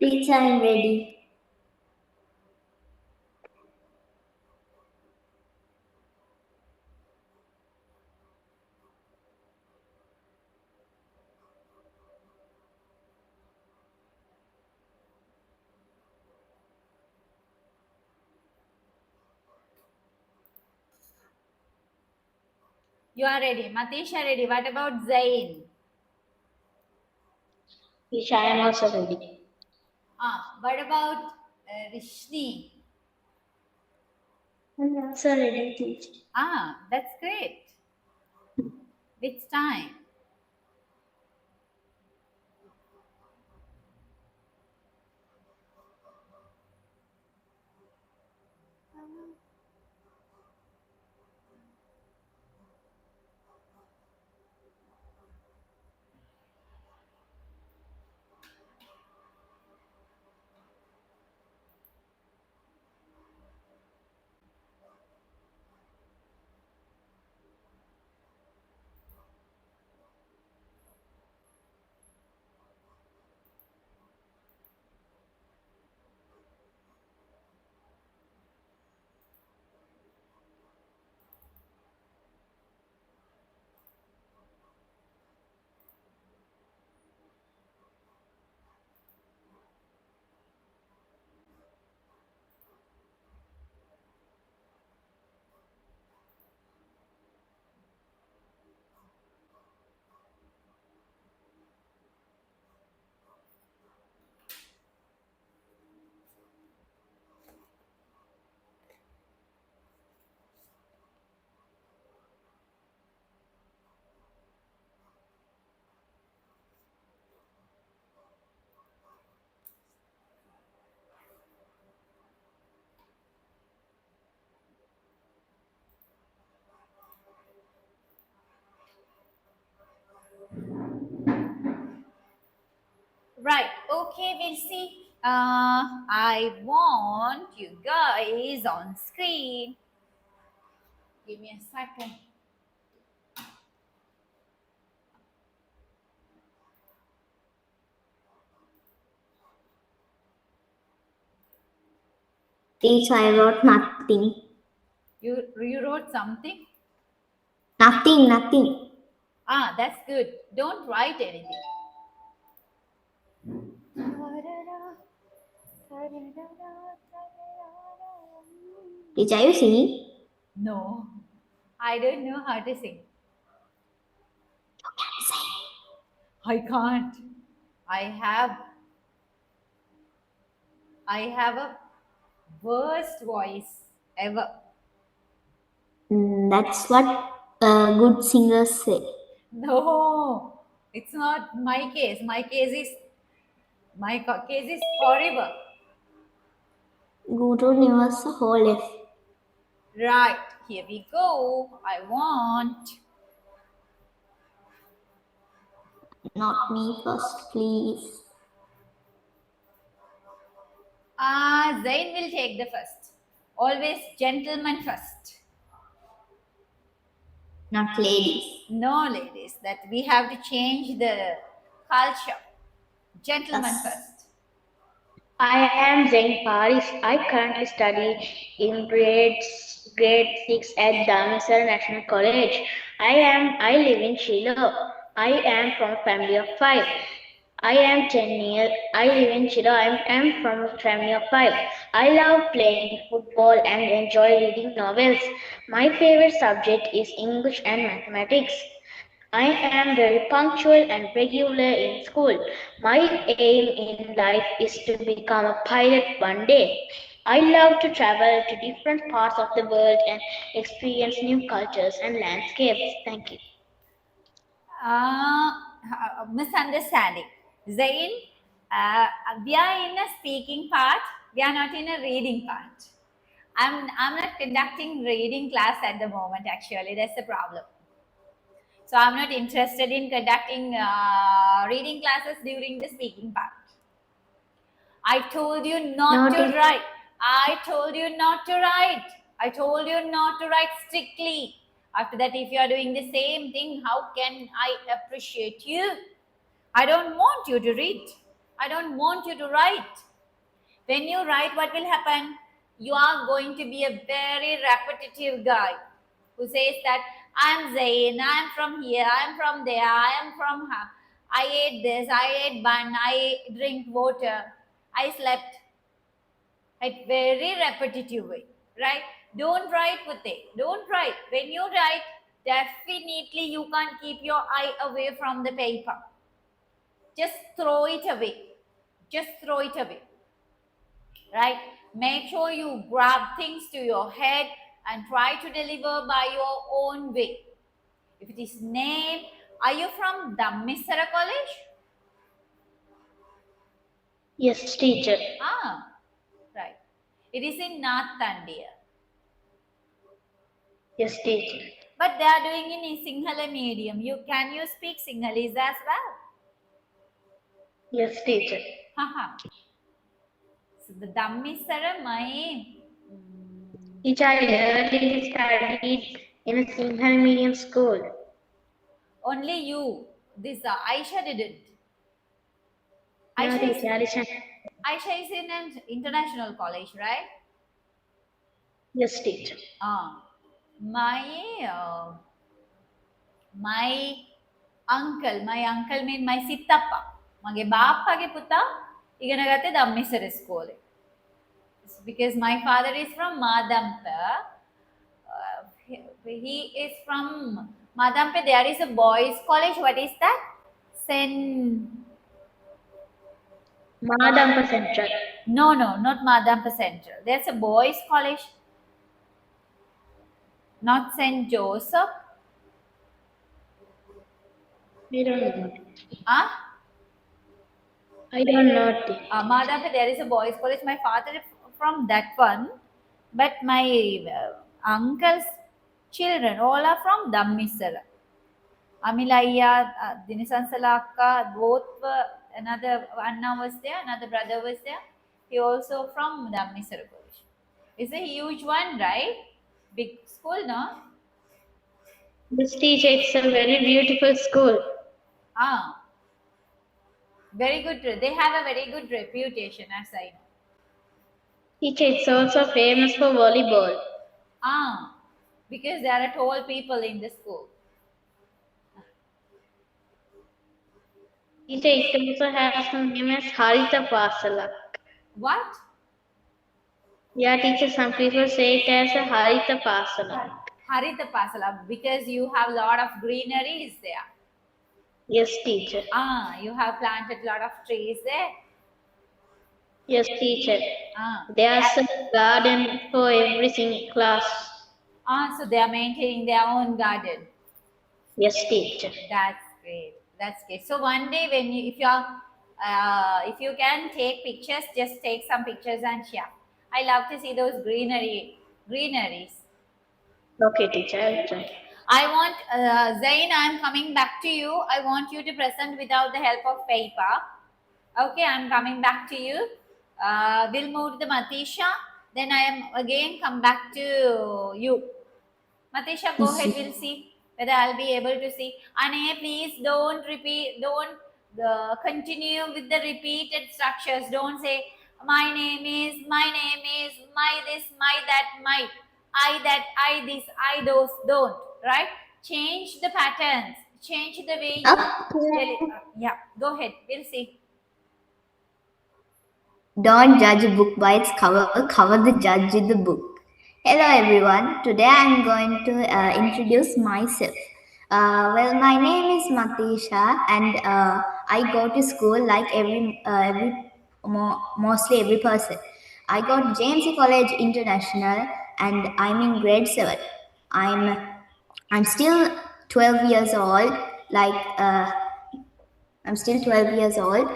Speaker 2: Teacher, I'm ready.
Speaker 1: You are ready. Matisha ready. What about Zain?
Speaker 3: Teacher, I am also ready.
Speaker 1: What about Rishni?
Speaker 3: I'm also ready, teacher.
Speaker 1: That's great. Which time? Right. Okay, we'll see. I want you guys on screen. Give me a second.
Speaker 2: Teacher, I wrote nothing.
Speaker 1: You wrote something?
Speaker 2: Nothing.
Speaker 1: Ah, that's good. Don't write anything.
Speaker 2: Teacher, are you singing?
Speaker 1: No, I don't know how to sing. I can't. I have a worst voice ever.
Speaker 2: That's what good singers say.
Speaker 1: No, it's not my case. My case is horrible.
Speaker 2: Guru never a whole F.
Speaker 1: Right, here we go. I want.
Speaker 2: Not me first, please.
Speaker 1: Zain will take the first. Always gentleman first.
Speaker 2: Not ladies.
Speaker 1: No, ladies, that we have to change the culture. Gentleman
Speaker 2: Yes.
Speaker 1: first.
Speaker 3: I am Zain Paris. I currently study in grade 6 at Damisar National College. I live in Shiloh. I am from a family of 5. I am 10 years. I live in Shiloh. I am from a family of 5. I love playing football and enjoy reading novels. My favorite subject is English and mathematics. I am very punctual and regular in school. My aim in life is to become a pilot one day. I love to travel to different parts of the world and experience new cultures and landscapes. Thank you.
Speaker 1: Misunderstanding. Zain, we are in a speaking part. We are not in a reading part. I'm not conducting reading class at the moment. Actually, that's the problem. So I'm not interested in conducting reading classes during the speaking part. I told you not to
Speaker 3: Noted.
Speaker 1: write. I told you not to write. I told you not to write strictly. After that, if you are doing the same thing, how can I appreciate you? I don't want you to read. I don't want you to write. When you write, what will happen? You are going to be a very repetitive guy who says that I'm Zain, I'm from here, I'm from there, I am from her. I ate this, I ate bun, I drink water, I slept. At very repetitive way, right? Don't write with it. Don't write. When you write, definitely you can't keep your eye away from the paper. Just throw it away. Just throw it away. Right? Make sure you grab things to your head and try to deliver by your own way. If it is name, are you from Dhammisara College?
Speaker 3: Yes, teacher.
Speaker 1: Right. It is in North India.
Speaker 3: Yes, teacher.
Speaker 1: But they are doing in a Sinhala medium. Can you speak Sinhalese as well?
Speaker 3: Yes, teacher.
Speaker 1: Haha. So the Dhammisara, my
Speaker 3: Teacher, I earlier studied in a Sinhala medium school.
Speaker 1: only you. This Aisha didn't.
Speaker 3: No,
Speaker 1: Aisha is,
Speaker 3: teacher.
Speaker 1: Aisha is in an international college, right?
Speaker 3: Yes, teacher.
Speaker 1: My uncle mean my sittappa. Mage bappage putta igana gatte Dhammisara school. Because my father is from Madampa. He is from Madampe. There is a boys' college. What is that?
Speaker 3: Madampa Central.
Speaker 1: No, not Madampa Central. There's a boys' college. Not St. Joseph.
Speaker 3: I don't know.
Speaker 1: Ah,
Speaker 3: I don't know.
Speaker 1: Madampe, there is a boys' college. My father is from that one. But my uncle's children all are from Dhammisara. Amilaya, Dinisansala Akka, both were, another Anna was there, another brother was there. He also from Dhammisara College. It's a huge one, right? Big school, no?
Speaker 3: This teacher, it's a very beautiful school.
Speaker 1: Very good. They have a very good reputation, as I know.
Speaker 3: Teacher, it's also famous for volleyball.
Speaker 1: Because there are tall people in the school.
Speaker 3: Teacher, it also has some name as Haritha Pasala.
Speaker 1: What?
Speaker 3: Yeah, teacher, some people say it as a Haritha Pasala.
Speaker 1: Haritha Pasala, because you have a lot of greeneries there.
Speaker 3: Yes, teacher.
Speaker 1: You have planted a lot of trees there.
Speaker 3: Yes, teacher.
Speaker 1: Ah,
Speaker 3: There's a garden for every single class.
Speaker 1: So they are maintaining their own garden.
Speaker 3: Yes, teacher.
Speaker 1: That's great. That's great. So one day when you, if you can take pictures, just take some pictures and share. I love to see those greeneries.
Speaker 3: Okay, teacher, I'll try.
Speaker 1: I want Zain. I'm coming back to you. I want you to present without the help of paper. Okay, I'm coming back to you. We'll move to the Matisha. Then I am again come back to you. Matisha, go ahead. We'll see whether I'll be able to see. Ane, please don't repeat. Don't continue with the repeated structures. Don't say my name is, my this, my that, my I that, I this, I those. Don't, right? Change the patterns. Change the way you
Speaker 2: Okay.
Speaker 1: yeah. Go ahead. We'll see.
Speaker 2: Don't judge a book by its cover, cover the judge with the book. Hello everyone, today I'm going to introduce myself. Well, my name is Matisha and I go to school like mostly every person. I got James C. College International and I'm in grade 7. I'm still 12 years old, like I'm still 12 years old.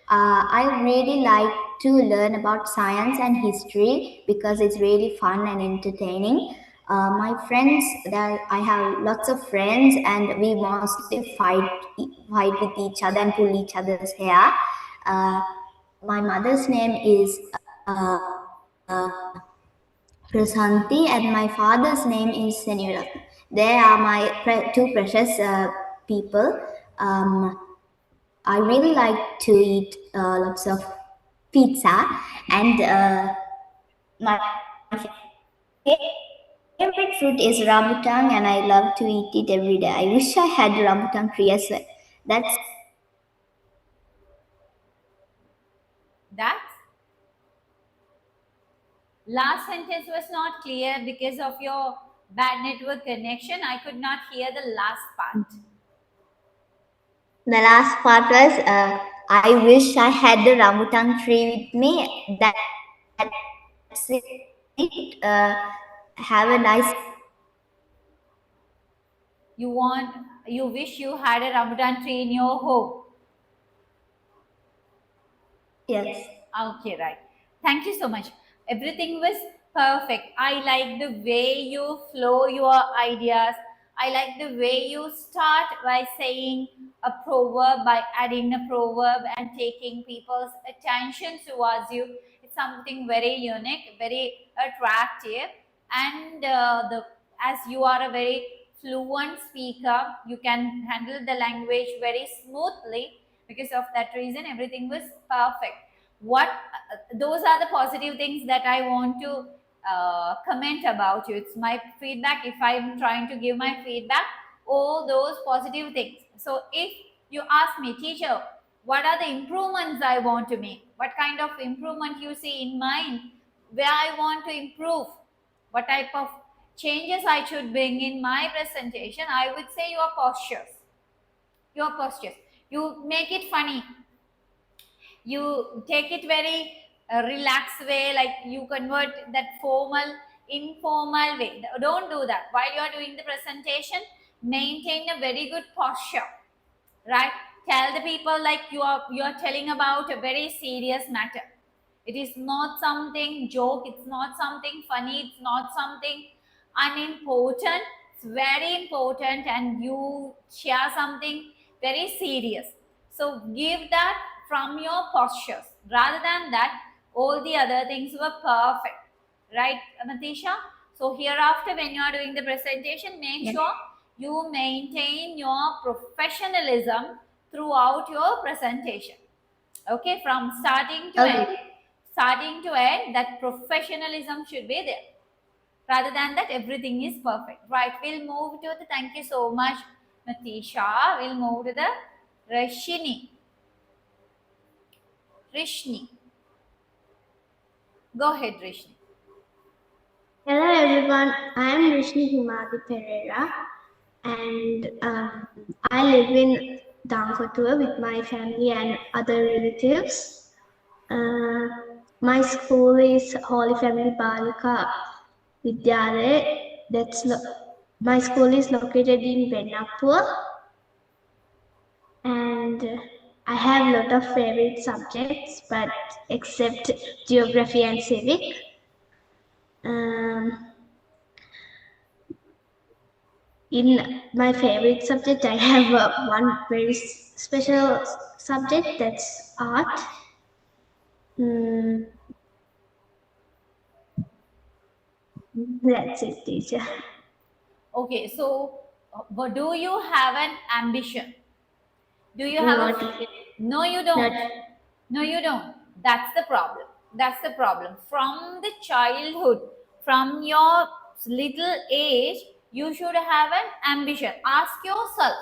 Speaker 2: I really like to learn about science and history because it's really fun and entertaining. My friends, that I have lots of friends, and we mostly fight with each other and pull each other's hair. Uh, my mother's name is uh, Prasanti, and my father's name is Senirathan. They are my two precious people. I really like to eat lots of pizza, and my favorite fruit is rambutan, and I love to eat it every day. I wish I had a rambutan tree as well. That's
Speaker 1: That's last sentence was not clear because of your bad network connection. I could not hear the last part.
Speaker 2: the last part was I wish I had the rambutan tree with me. That's it. Have a nice.
Speaker 1: You wish you had a Ramadan tree in your home.
Speaker 2: Yes.
Speaker 1: Okay, right. Thank you so much. Everything was perfect. I like the way you flow your ideas. I like the way you start by saying a proverb, by adding a proverb and taking people's attention towards you. It's something very unique, very attractive, and the as you are a very fluent speaker, you can handle the language very smoothly. Because of that reason, everything was perfect. What those are the positive things that I want to comment about you. It's my feedback. If I'm trying to give my feedback, all those positive things. So if you ask me, teacher, what are the improvements I want to make, what kind of improvement you see in mind, where I want to improve, what type of changes I should bring in my presentation, I would say your postures. You make it funny, you take it very relaxed way, like you convert that formal informal way. Don't do that. While you are doing the presentation, maintain a very good posture, right? Tell the people like you are telling about a very serious matter. It is not something joke, it's not something funny, it's not something unimportant. It's very important, and you share something very serious. So give that from your postures. Rather than that, all the other things were perfect, right, Matisha? So hereafter, when you are doing the presentation, make sure you maintain your professionalism throughout your presentation. Okay, from starting to end. starting to end, that professionalism should be there. Rather than that, everything is perfect. Right, we'll move to the, thank you so much, Natisha. We'll move to the Rashini. Rishni. Go ahead, Rishni.
Speaker 4: Hello everyone, I am Rishni Himadi Pereira and I live in Dankotua with my family and other relatives. My school is Holy Family Balika Vidyalaya. My school is located in Benapur and I have a lot of favorite subjects but except geography and civic. In my favorite subject, I have one very special subject, that's art. That's it, teacher.
Speaker 1: Okay, so do you have an ambition? Do you have
Speaker 4: No,
Speaker 1: a...
Speaker 4: teacher.
Speaker 1: No, you don't.
Speaker 4: Not-
Speaker 1: No, you don't. That's the problem. That's the problem. From the childhood, from your little age, you should have an ambition. Ask yourself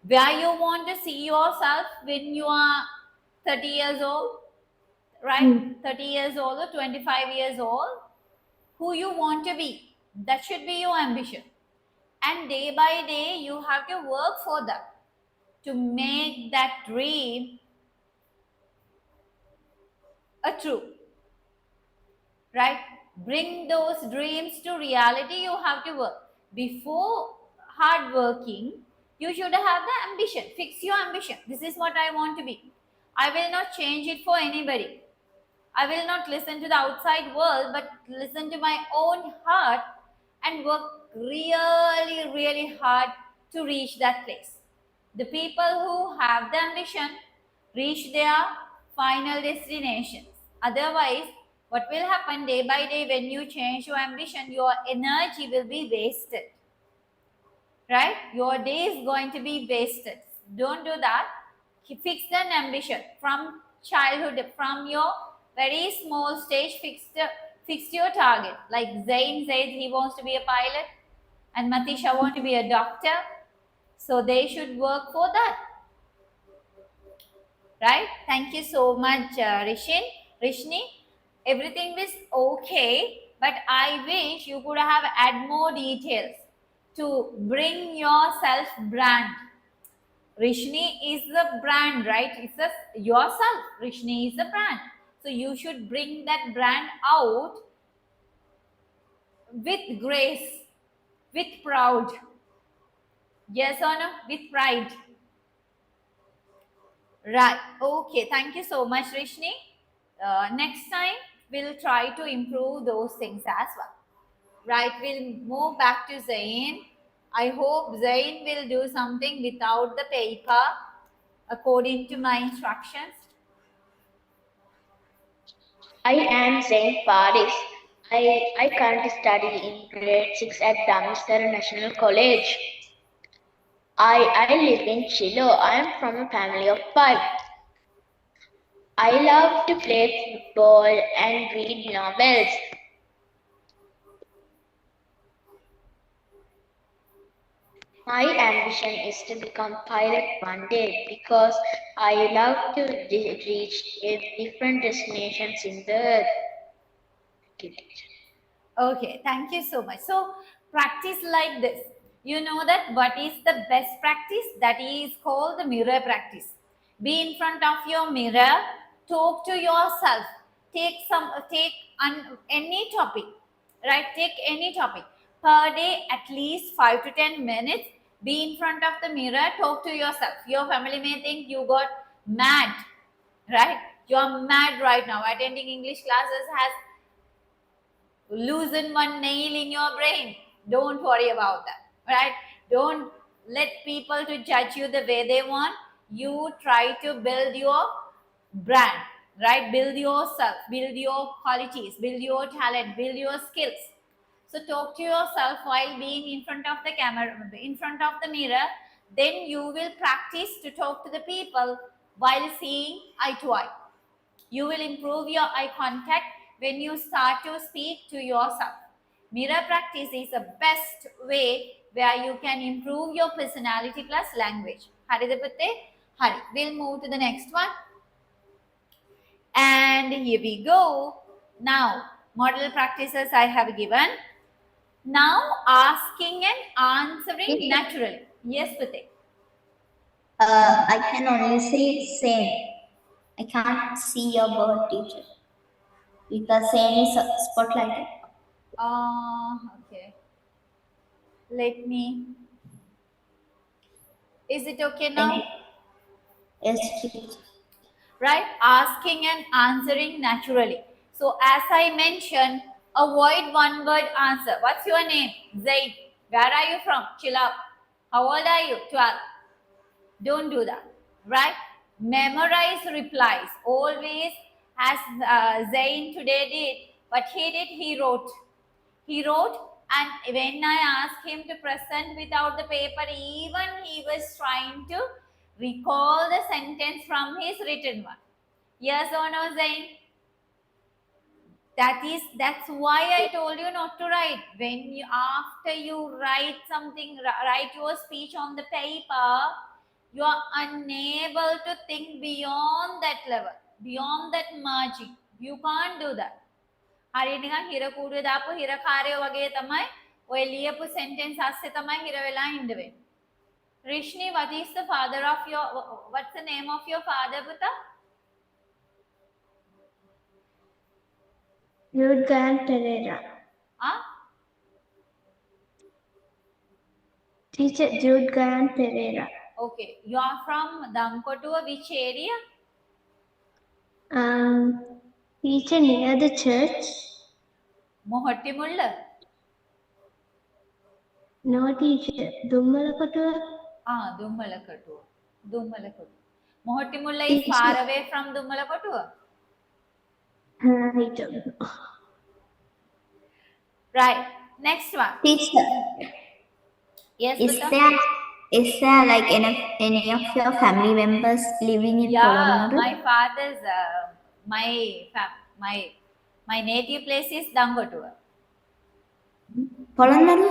Speaker 1: where you want to see yourself when you are 30 years old, right? 30 years old or 25 years old. Who you want to be. That should be your ambition. And day by day, you have to work for that to make that dream a true, right? Bring those dreams to reality. You have to work before hard working. You should have the ambition. Fix your ambition. This is what I want to be. I will not change it for anybody. I will not listen to the outside world, but listen to my own heart and work really, really hard to reach that place. The people who have the ambition reach their final destinations. Otherwise, what will happen day by day when you change your ambition, your energy will be wasted. Right? Your day is going to be wasted. Don't do that. Fix an ambition from childhood, from your very small stage. Fix your target. Like Zain said, he wants to be a pilot, and Matisha wants to be a doctor. So they should work for that. Right? Thank you so much, Rishni. Everything is okay, but I wish you could have add more details to bring your self brand. Rishni is the brand, right? It's yourself. Rishni is the brand. So you should bring that brand out with grace, with proud. Yes or no? With pride. Right. Okay. Thank you so much, Rishni. Next time, we'll try to improve those things as well. Right. We'll move back to Zain. I hope Zain will do something without the paper according to my instructions.
Speaker 3: I am Zain Faris. I currently study in grade 6 at Damisar National College. I live in Chilo. I am from a family of 5. I love to play football and read novels. My ambition is to become pilot one day because I love to reach different destinations in the earth.
Speaker 1: Okay, thank you so much. So practice like this. You know that what is the best practice? That is called the mirror practice. Be in front of your mirror, talk to yourself. Take any topic, right? Take any topic per day, at least 5 to 10 minutes. Be in front of the mirror, talk to yourself. Your family may think you got mad, right? You're mad right now. Attending English classes has loosen one nail in your brain. Don't worry about that, right? Don't let people to judge you the way they want. You try to build your brand, right? Build yourself, build your qualities, build your talent, build your skills. So talk to yourself while being in front of the camera, in front of the mirror. Then you will practice to talk to the people while seeing eye to eye. You will improve your eye contact when you start to speak to yourself. Mirror practice is the best way where you can improve your personality plus language. Harida putte? Hari. We'll move to the next one. And here we go. Now, model practices I have given. Now, asking and answering
Speaker 2: Teacher.
Speaker 1: naturally. Yes, Putte.
Speaker 2: I can only say same. I can't see your board, teacher, because same is spotlighted.
Speaker 1: Okay. Let me. Is it okay
Speaker 2: Thank
Speaker 1: now?
Speaker 2: you. Yes, teacher.
Speaker 1: Right? Asking and answering naturally. So, as I mentioned, avoid one word answer. What's your name? Zaid. Where are you from? Chill out. How old are you? 12. Don't do that. Right? Memorize replies. Always, as Zain today did, what he did, he wrote. He wrote, and when I asked him to present without the paper, even he was trying to recall the sentence from his written one. Yes or no, Zain? That's why I told you not to write. When you after you write something, write your speech on the paper, you are unable to think beyond that level, beyond that margin. You can't do that. හරියට නිකන් හිර කූඩුවේ දාපු හිරකාරයෝ වගේ තමයි ඔය ලියපු sentence අස්සේ තමයි හිර වෙලා ඉන්න වෙන්නේ. Rishni, what is the father of your, what's the name of your father, පුතා?
Speaker 4: Rudgan Pereira.
Speaker 1: Ah?
Speaker 4: Teacher Rudgan Pereira.
Speaker 1: Okay. You are from Dankotua, which area?
Speaker 4: Teacher near the church.
Speaker 1: Mohattimulla.
Speaker 4: No, teacher. Dummalakottuwa.
Speaker 1: Dummalakottuwa. Dummalakottuwa. Mohattimulla is
Speaker 4: Teacher.
Speaker 1: far away from Dummalakottuwa.
Speaker 4: I don't know.
Speaker 1: Right. Next one.
Speaker 2: Teacher,
Speaker 1: Yes,
Speaker 2: is
Speaker 1: Puta?
Speaker 2: there like any of your family members living in
Speaker 1: Yeah,
Speaker 2: Polonnaru?
Speaker 1: my father's my native place is Dangotua.
Speaker 2: Polonnaru?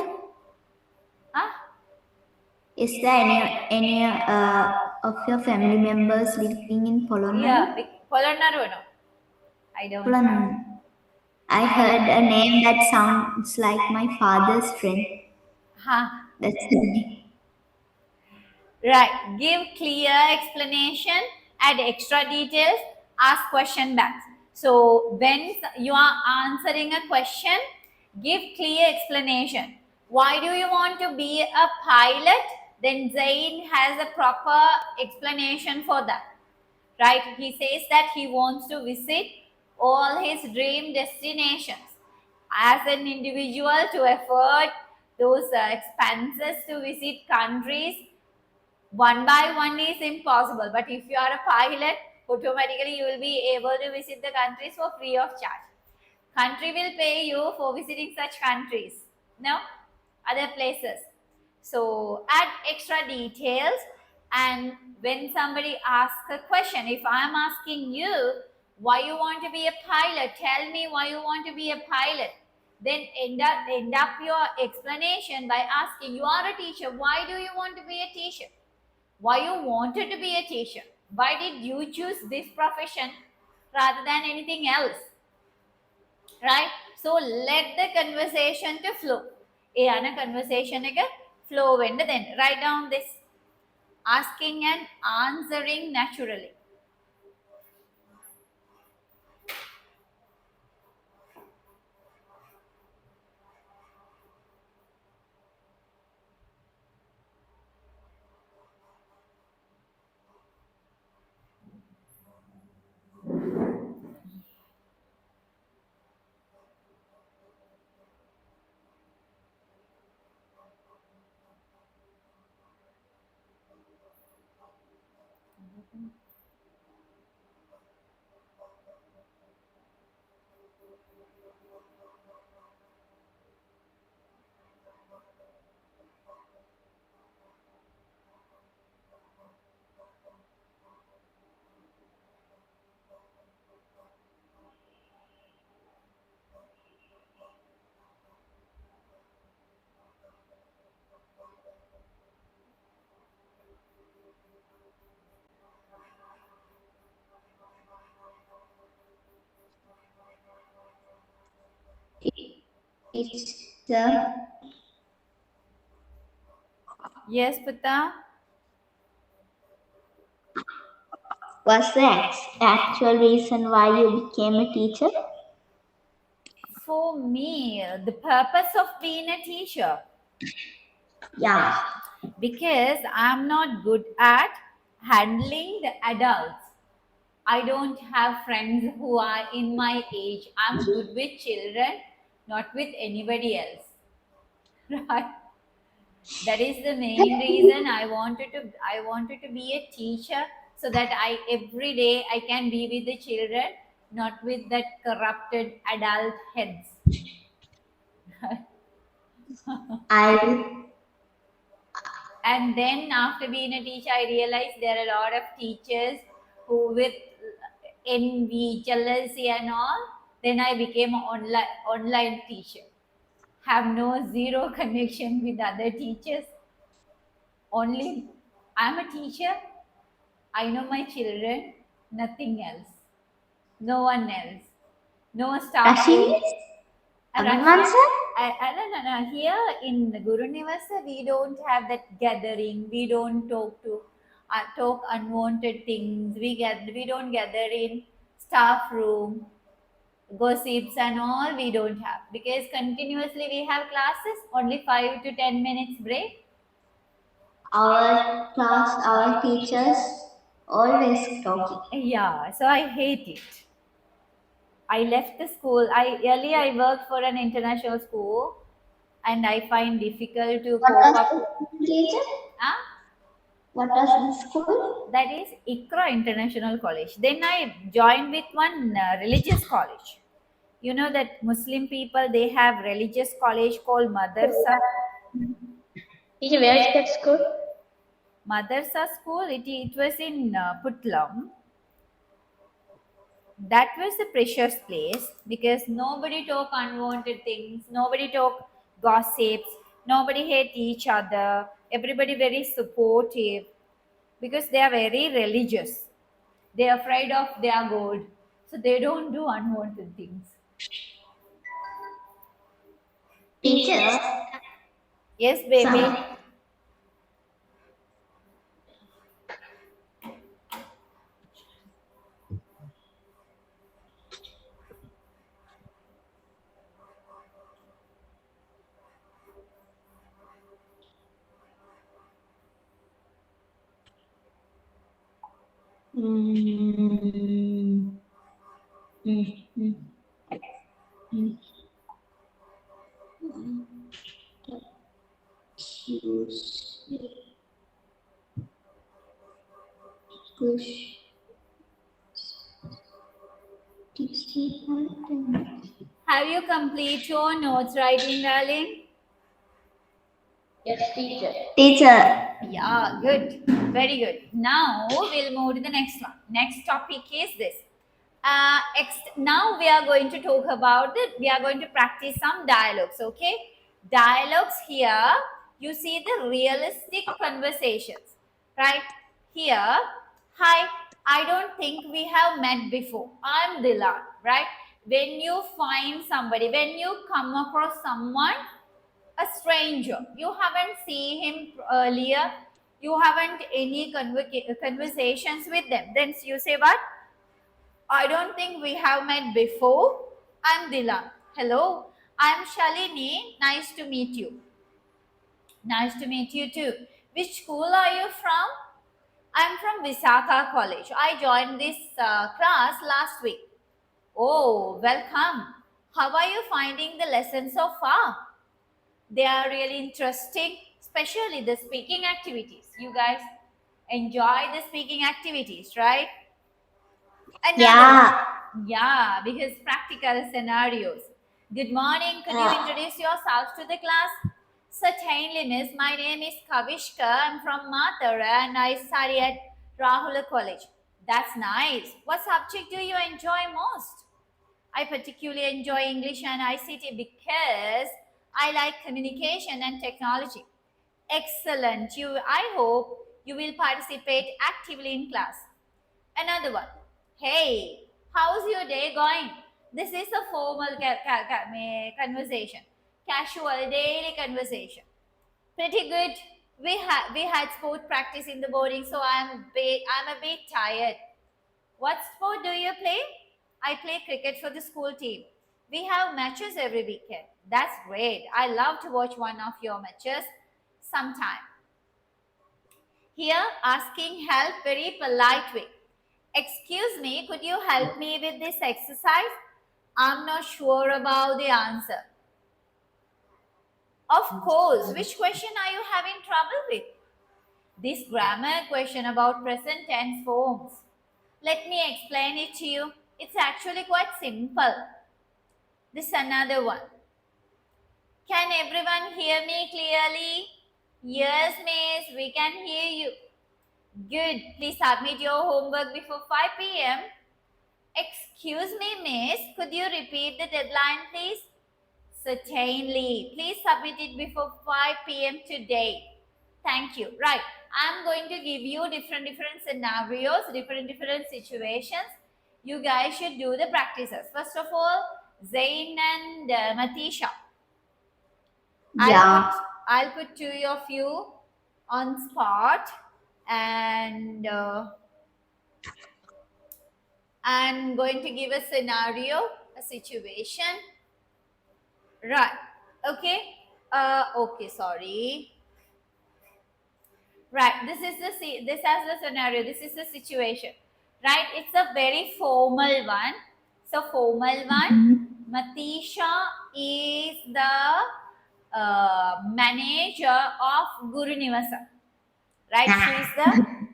Speaker 1: Huh?
Speaker 2: Is there any of your family members living in Polonnaru?
Speaker 1: Yeah, Polonnaru, no. I don't know.
Speaker 2: Polonnaru. I heard a name that sounds like my father's friend.
Speaker 1: Huh.
Speaker 2: That's the name.
Speaker 1: Right. Give clear explanation, add extra details, ask question back. So when you are answering a question, give clear explanation. Why do you want to be a pilot? Then Zain has a proper explanation for that. Right? He says that he wants to visit all his dream destinations. As an individual, to afford those expenses to visit countries one by one is impossible. But if you are a pilot, automatically you will be able to visit the countries for free of charge. Country will pay you for visiting such countries. No? Other places. So add extra details, and when somebody asks a question, if I'm asking you why you want to be a pilot, tell me why you want to be a pilot. Then end up your explanation by asking, you are a teacher, why do you want to be a teacher? Why you wanted to be a teacher? Why did you choose this profession rather than anything else? Right? So let the conversation to flow. A conversation flow when then write down this. Asking and answering naturally.
Speaker 2: It's the
Speaker 1: Yes, Putta.
Speaker 2: what's the actual reason why you became a teacher?
Speaker 1: For me, the purpose of being a teacher,
Speaker 2: Yeah.
Speaker 1: because I'm not good at handling the adults. I don't have friends who are in my age. I'm good with children, not with anybody else. Right? That is the main reason I wanted to be a teacher, so that I every day I can be with the children, not with that corrupted adult heads.
Speaker 2: I
Speaker 1: And then after being a teacher, I realized there are a lot of teachers who with envy, jealousy and all. Then I became an online teacher. Have no zero connection with other teachers. Only I'm a teacher. I know my children, nothing else. No one else. No staff
Speaker 2: Rashini?
Speaker 1: room.
Speaker 2: Anuman
Speaker 1: Russia,
Speaker 2: sir?
Speaker 1: no. Here in Guru Nivasa, we don't have that gathering. We don't talk unwanted things. We don't gather in staff room, gossips and all. We don't have, because continuously we have classes. Only 5 to 10 minutes break.
Speaker 2: Our class, our teachers always talking.
Speaker 1: Yeah, so I hate it. I left the school. I worked for an international school, and I find difficult to
Speaker 2: What
Speaker 1: cope
Speaker 2: was
Speaker 1: up.
Speaker 2: the teacher?
Speaker 1: Huh?
Speaker 2: What was the school?
Speaker 1: That is Ikra International College. Then I joined with one religious college. You know that Muslim people, they have religious college called Madarsa.
Speaker 3: Teacher, where is that school?
Speaker 1: Madarsa school. It was in Putlam. That was a precious place, because nobody talk unwanted things, nobody talk gossips, nobody hate each other, everybody very supportive, because they are very religious. They are afraid of their God, so they don't do unwanted things.
Speaker 2: Teacher?
Speaker 1: Yes, baby.
Speaker 2: Some. Mm. Mm. Mm. Mm. Push.
Speaker 1: Have you complete your notes writing, darling?
Speaker 3: Yes, teacher.
Speaker 2: Teacher.
Speaker 1: Yeah, good. Very good. Now we'll move to the next one. Next topic is this. Now we are going to talk about it. We are going to practice some dialogues, okay? Dialogues here, you see the realistic conversations, right? Here, hi, I don't think we have met before. I'm Dilan, right? When you find somebody, when you come across someone, a stranger, you haven't seen him earlier, you haven't any conversations with them, then you say what? I don't think we have met before. I'm Dilan. Hello, I'm Shalini. Nice to meet you. Nice to meet you too. Which school are you from? I'm from Visakha College. I joined this class last week. Oh, welcome. How are you finding the lesson so far? They are really interesting, especially the speaking activities. You guys enjoy the speaking activities, right? Another
Speaker 2: Yeah.
Speaker 1: Yeah, because practical scenarios. Good morning. Could you introduce yourself to the class? Certainly, miss. My name is Kavishka. I'm from Mathura and I study at Rahula College. That's nice. What subject do you enjoy most? I particularly enjoy English and ICT because I like communication and technology. Excellent. I hope you will participate actively in class. Another one. Hey, how's your day going? This is a formal conversation. casual daily conversation. Pretty good. We had sport practice in the morning, so I'm a bit tired. What sport do you play? I play cricket for the school team. We have matches every weekend. That's great. I love to watch one of your matches sometime. Here, asking help very polite way. Excuse me, could you help me with this exercise? I'm not sure about the answer. Of course, which question are you having trouble with? This grammar question about present tense forms. Let me explain it to you. It's actually quite simple. This another one. Can everyone hear me clearly? Yes, miss, we can hear you. Good. Please submit your homework before 5 p.m. Excuse me, miss. Could you repeat the deadline, please? Certainly. Please submit it before 5 p.m. today. Thank you. Right. I'm going to give you different scenarios, different situations. You guys should do the practices. First of all, Zain and Matisha.
Speaker 2: Yeah.
Speaker 1: I'll put two of you on spot, and I'm going to give a scenario, a situation. Right. Okay. Okay. Sorry. Right. This is the scenario. This is the situation. Right. It's a very formal one. So formal one. Matisha is the manager of Guru Nivasa. Right.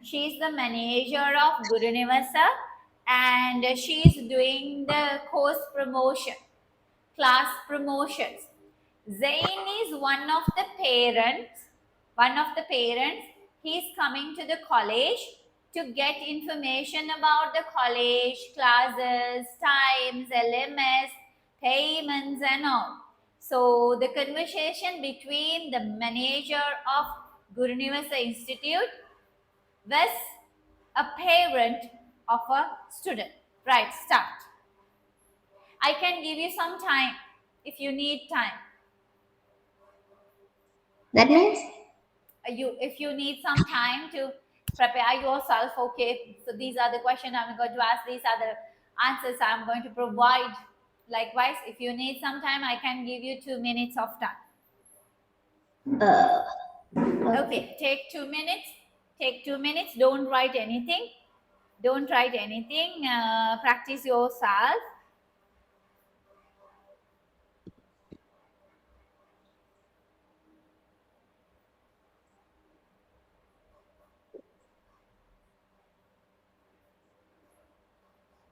Speaker 1: She's the manager of Guru Nivasa, and she's doing the course promotion, class promotions. Zain is one of the parents. He's coming to the college to get information about the college, classes, times, LMS, payments, and all. So the conversation between the manager of Guru Nivasa Institute was a parent of a student. Right, start. I can give you some time if you need time.
Speaker 2: That means?
Speaker 1: If you need some time to prepare yourself, okay, so these are the questions I'm going to ask, these are the answers I'm going to provide. Likewise, if you need some time, I can give you 2 minutes of time. Okay, take 2 minutes. Don't write anything. Practice yourself.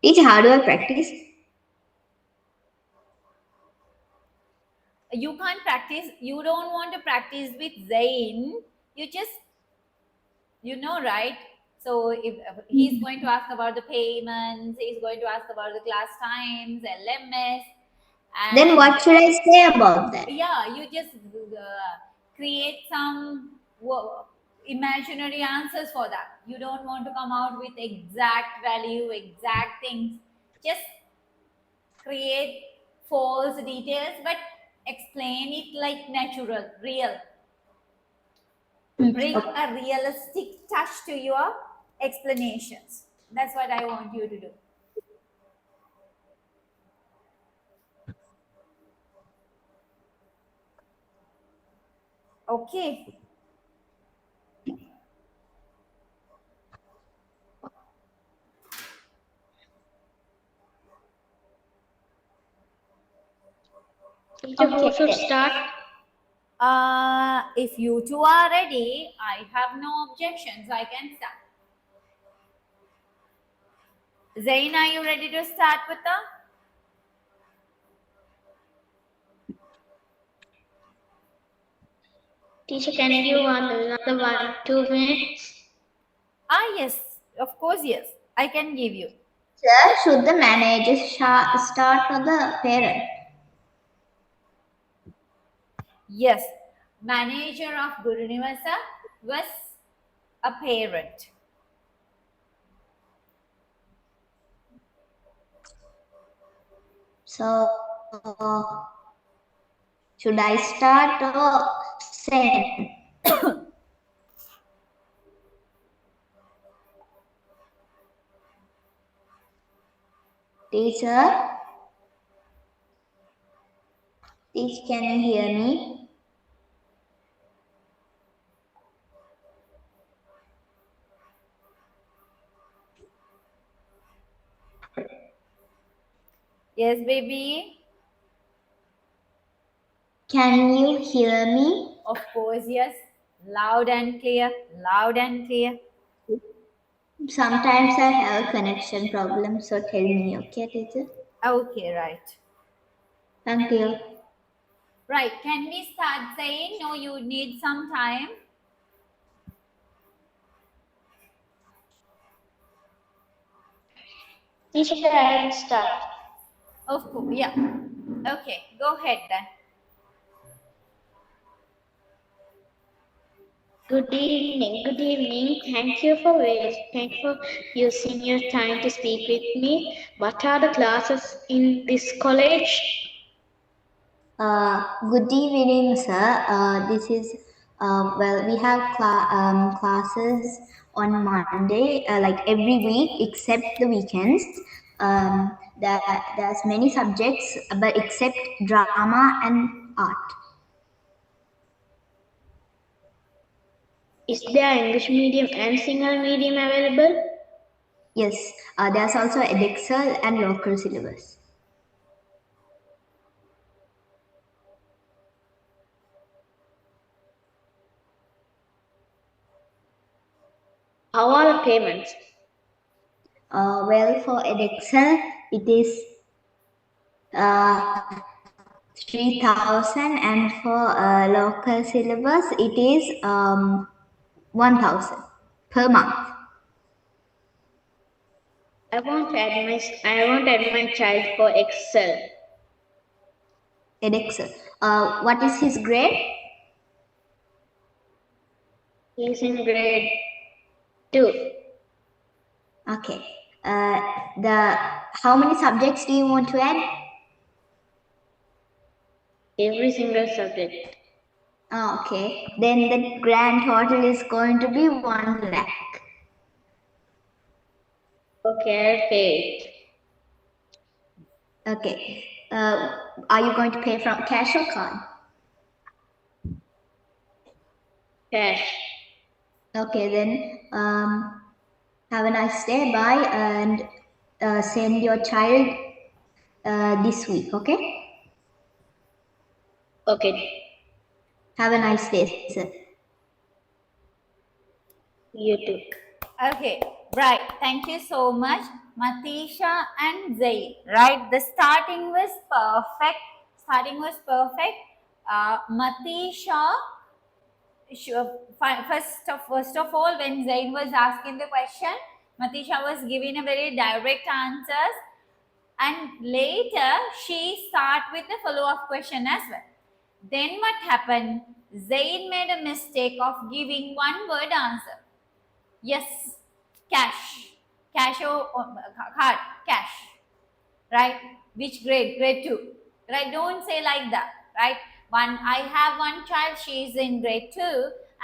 Speaker 2: Teacher, how do I practice?
Speaker 1: You can't practice. You don't want to practice with Zain. You just, right? So if he's going to ask about the payments, he's going to ask about the class times, LMS. And
Speaker 2: Then what should I say about that?
Speaker 1: Yeah, you just create some imaginary answers for that. You don't want to come out with exact value, exact things. Just create false details, but explain it like natural, real. Bring a realistic touch to your explanations. That's what I want you to do. Okay.
Speaker 3: Teacher, who should start?
Speaker 1: If you two are ready, I have no objections. I can start. Zain, are you ready to start with the?
Speaker 3: Teacher, can you want another 2 minutes?
Speaker 1: Yes, of course, yes. I can give you.
Speaker 2: Sir, should the manager start for the parent?
Speaker 1: Yes, manager of Guru Nivasa was a parent.
Speaker 2: So, Should I start or send? Teacher? Teacher, can you hear me?
Speaker 1: Yes, baby.
Speaker 2: Can you hear me?
Speaker 1: Of course, yes. Loud and clear. Loud and clear.
Speaker 2: Sometimes I have a connection problem, so tell me, okay, teacher?
Speaker 1: Okay, right.
Speaker 2: Thank you.
Speaker 1: Right. Can we start saying? No, you need some time.
Speaker 3: Teacher, I will start.
Speaker 1: Of course, yeah. Okay, go ahead then.
Speaker 3: Good evening. Good evening. Thank you for using your time to speak with me. What are the classes in this college?
Speaker 2: Good evening, sir. This is well, we have classes on Monday, like every week except the weekends. There's many subjects, but except drama and art.
Speaker 3: Is there English medium and single medium available?
Speaker 2: Yes, there's also Edexcel and local syllabus.
Speaker 3: How are the payments?
Speaker 2: Well, for Edexcel, it is 3,000, and for local syllabus, it is 1,000 per month.
Speaker 3: I want to add my child for Excel.
Speaker 2: Edexcel. What is his grade?
Speaker 3: He's in grade 2.
Speaker 2: Okay. How many subjects do you want to add?
Speaker 3: Every single subject.
Speaker 2: Okay. Then the grand total is going to be 1 lakh.
Speaker 3: Okay, I'll pay it.
Speaker 2: Okay. Are you going to pay from cash or card?
Speaker 3: Cash.
Speaker 2: Okay, then have a nice day. Bye, and send your child this week. Okay.
Speaker 3: Okay,
Speaker 2: Have a nice day, sir.
Speaker 3: you too.
Speaker 1: Okay, right. Thank you so much, Matisha and Zaid. Right, the starting was perfect. Matisha, first of all, when Zaid was asking the question, Matisha was giving a very direct answers, and later she start with the follow-up question as well. Then what happened? Zaid made a mistake of giving one word answer. Yes, cash. Cash or card, cash. Right? Which grade? Grade 2. Right? Don't say like that. Right? I have one child, she is in grade 2,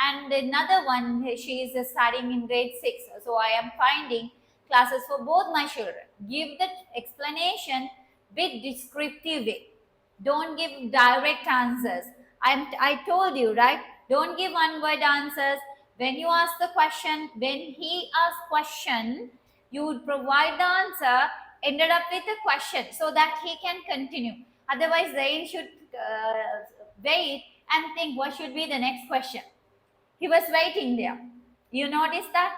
Speaker 1: and another one, she is studying in grade 6. So I am finding classes for both my children. Give the explanation with descriptive way. Don't give direct answers. I told you, right? Don't give one word answers. When you ask the question, when he asks question, you would provide the answer, ended up with a question so that he can continue. Otherwise, Zain should wait and think what should be the next question. He was waiting there. You noticed that?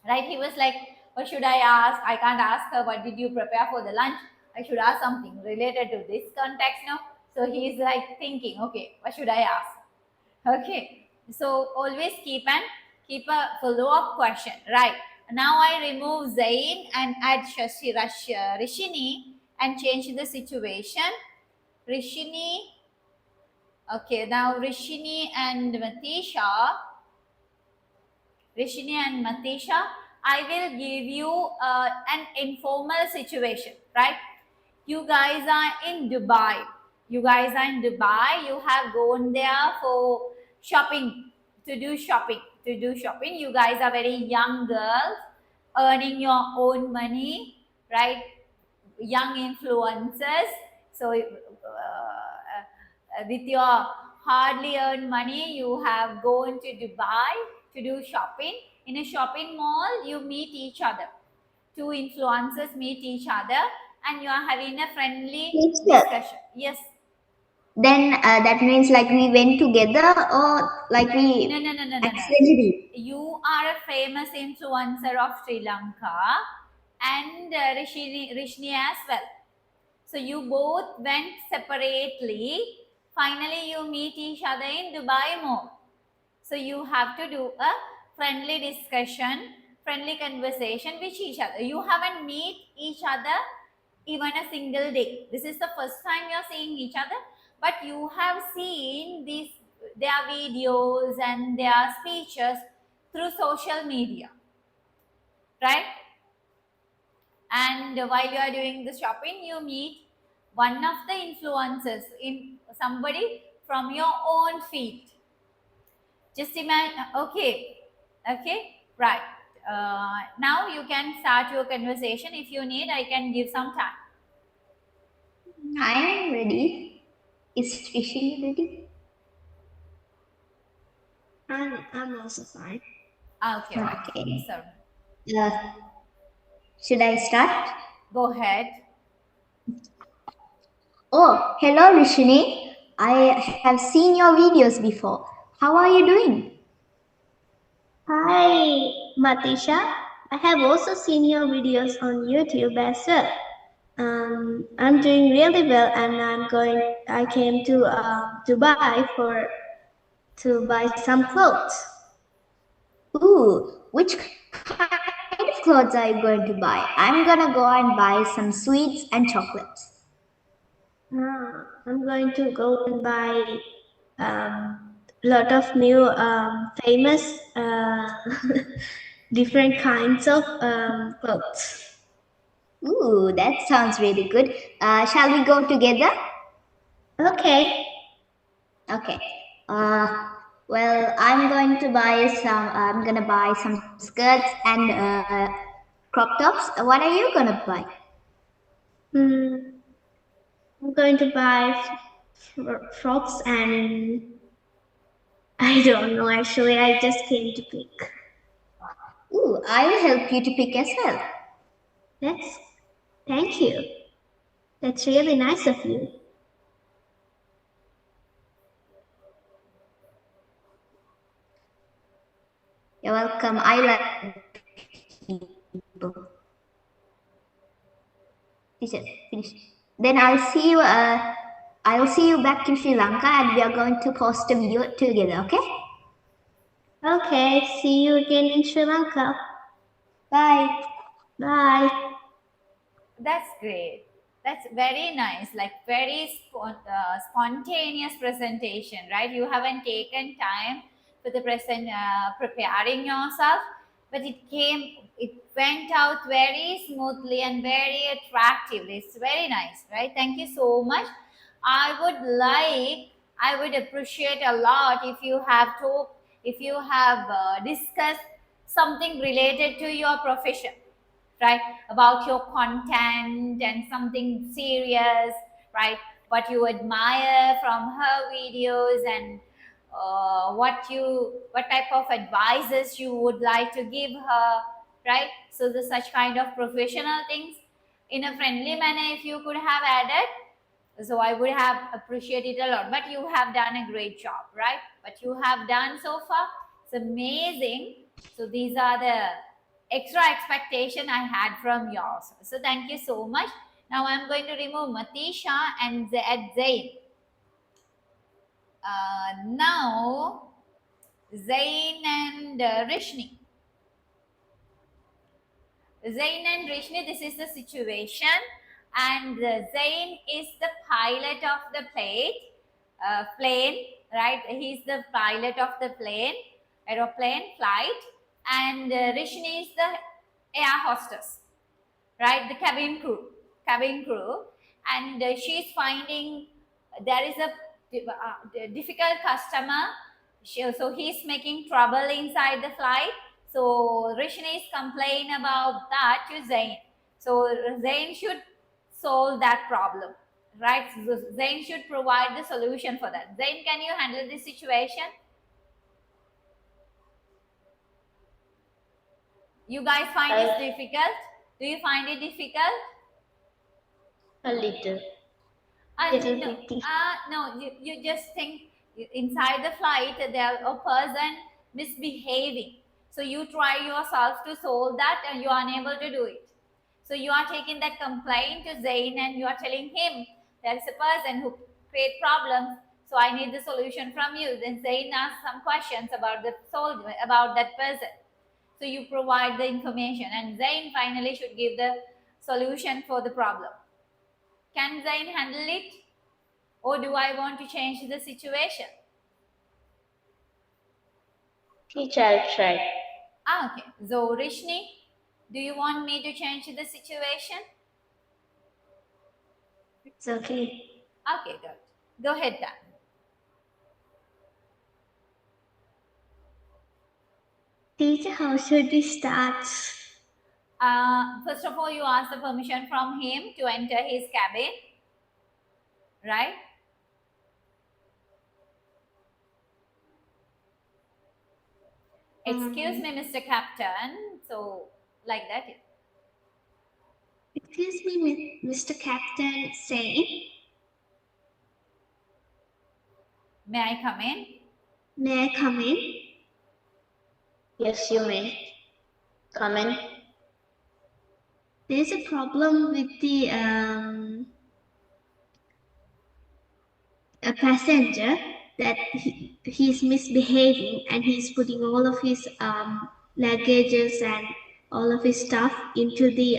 Speaker 1: Right? He was like, what should I ask? I can't ask her, what did you prepare for the lunch? I should ask something related to this context now. So he's like thinking, okay, what should I ask? Okay. So always keep a follow-up question. Right. Now I remove Zain and add Rishini and change the situation. Rishini. Okay, now Rishini and Matisha, I will give you an informal situation, right? You guys are in Dubai. You guys are in Dubai. You have gone there for shopping, to do shopping. You guys are very young girls, earning your own money, right? Young influencers. So with your hardly earned money, you have gone to Dubai to do shopping. In a shopping mall, you meet each other. Two influencers meet each other, and you are having a friendly
Speaker 2: Teacher.
Speaker 1: discussion. Yes.
Speaker 2: Then that means like we went together, or like we
Speaker 1: No.
Speaker 2: accidentally.
Speaker 1: You are a famous influencer of Sri Lanka, and Rishni as well. So you both went separately. Finally, you meet each other in Dubai Mall. So you have to do a friendly discussion, friendly conversation with each other. You haven't meet each other even a single day. This is the first time you're seeing each other, but you have seen their videos and their speeches through social media, right? And while you are doing the shopping, you meet one of the influencers, in somebody from your own feed. Just imagine. Okay, right. Now you can start your conversation. If you need, I can give some time.
Speaker 2: I am ready. Is Rishi ready?
Speaker 4: I'm also fine.
Speaker 1: Okay, right.
Speaker 2: Okay.
Speaker 1: So
Speaker 2: Should I start?
Speaker 1: go ahead.
Speaker 2: Oh, hello Rishini. I have seen your videos before. How are you doing?
Speaker 4: Hi, Matisha. I have also seen your videos on YouTube as well. I'm doing really well, and I came to Dubai to buy some clothes.
Speaker 2: Ooh, which kind of clothes are you going to buy? I'm gonna go and buy some sweets and chocolates.
Speaker 4: I'm going to go and buy lot of new famous different kinds of clothes.
Speaker 2: Ooh, that sounds really good. Shall we go together?
Speaker 4: Okay.
Speaker 2: Okay. Well, I'm gonna buy some skirts and crop tops. What are you gonna buy?
Speaker 4: I'm going to buy frocks and I don't know actually. I just came to pick.
Speaker 2: Ooh, I will help you to pick as well.
Speaker 4: Thank you. That's really nice of you.
Speaker 2: You're welcome. I like people. Teacher, finish. Then I'll see you. I'll see you back in Sri Lanka, and we are going to post a video together. Okay?
Speaker 4: Okay. See you again in Sri Lanka.
Speaker 2: Bye.
Speaker 4: Bye.
Speaker 1: That's great. That's very nice. Like very spontaneous presentation, right? You haven't taken time for the preparing yourself, but it went out very smoothly and very attractively. It's very nice, right? Thank you so much. I would appreciate a lot if you have discussed something related to your profession, right? About your content and something serious, right? What you admire from her videos, and what type of advices you would like to give her, right? So the such kind of professional things in a friendly manner, if you could have added, so I would have appreciated a lot. But you have done a great job, right? What you have done so far, it's amazing. So these are the extra expectation I had from yours. So thank you so much. Now I'm going to remove Matisha and Zain. Now Zain and Rishni. Zain and Rishni, this is the situation, and Zain is the pilot of the plane, right? He's the pilot of the aeroplane flight, and Rishni is the air hostess, right? The cabin crew, and she's finding there is a difficult customer, so he's making trouble inside the flight. So Rishni is complain about that to Zain. So Zain should solve that problem, right? So Zain should provide the solution for that. Zain, can you handle this situation? You guys find it difficult? Do you find it difficult?
Speaker 3: A little.
Speaker 4: Little
Speaker 1: No,
Speaker 4: bit.
Speaker 1: no, you just think inside the flight there a person misbehaving. So you try yourself to solve that and you are unable to do it. So you are taking that complaint to Zain and you are telling him there is a person who create problems. So I need the solution from you. Then Zain asks some questions about about that person. So you provide the information and Zain finally should give the solution for the problem. Can Zain handle it? Or do I want to change the situation?
Speaker 3: Teacher, I'll try.
Speaker 1: Okay. So Rishni, do you want me to change the situation?
Speaker 4: It's okay.
Speaker 1: Okay, good. Go ahead then.
Speaker 4: Teacher, how should we start?
Speaker 1: First of all, you ask the permission from him to enter his cabin, right? Excuse me, Mr. Captain. So, like that.
Speaker 4: Excuse me, Mr. Captain, Zain.
Speaker 1: May I come in?
Speaker 4: May I come in?
Speaker 3: Yes, you may. Come in.
Speaker 4: There's a problem with the a passenger that he's misbehaving and he's putting all of his luggages and all of his stuff into the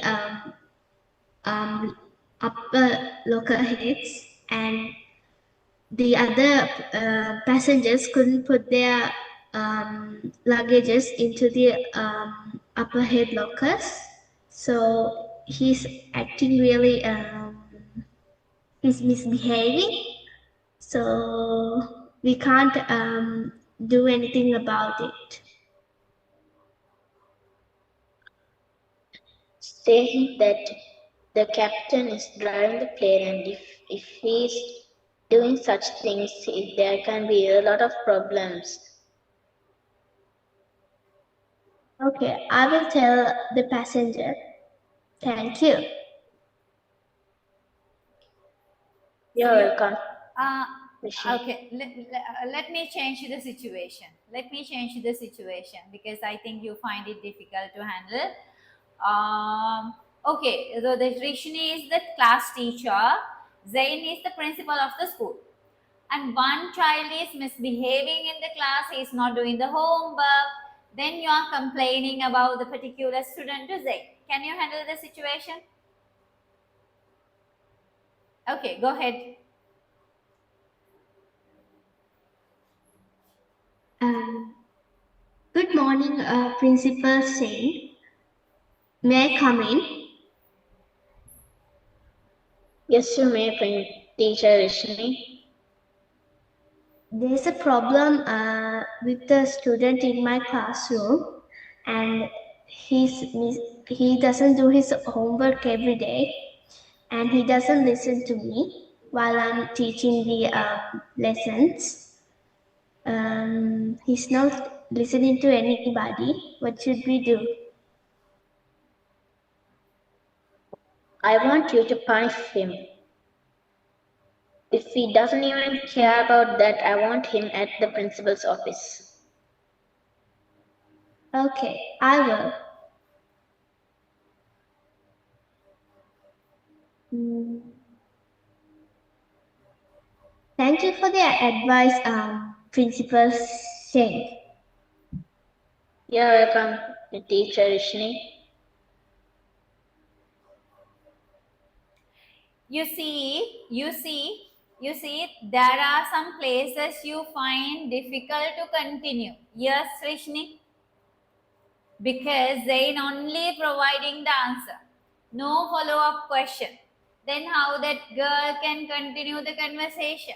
Speaker 4: upper locker heads, and the other passengers couldn't put their luggages into the upper head lockers. So he's acting really, he's misbehaving. So we can't do anything about it.
Speaker 3: Say that the captain is driving the plane, and if he's doing such things, there can be a lot of problems.
Speaker 4: Okay, I will tell the passenger. Thank you.
Speaker 3: You're welcome. Rishni.
Speaker 1: Okay, let me change the situation. Let me change the situation because I think you find it difficult to handle. Okay, so the Rishni is the class teacher, Zain is the principal of the school, and one child is misbehaving in the class, he is not doing the homework, then you are complaining about the particular student to Zain. Can you handle the situation? Okay, go ahead.
Speaker 4: Good morning, Principal Zain. May I come in?
Speaker 3: Yes, you may, Teacher Rishni.
Speaker 4: There's a problem with the student in my classroom, and he doesn't do his homework every day, and he doesn't listen to me while I'm teaching the lessons. He's not listening to anybody. What should we do?
Speaker 3: I want you to punish him. If he doesn't even care about that, I want him at the principal's office.
Speaker 4: Okay, I will. Thank you for the advice, Principal Zain.
Speaker 3: You're welcome, Teacher Rishni.
Speaker 1: You see, there are some places you find difficult to continue. Yes, Rishni? Because Zain only providing the answer. No follow-up question. then how that girl can continue the conversation?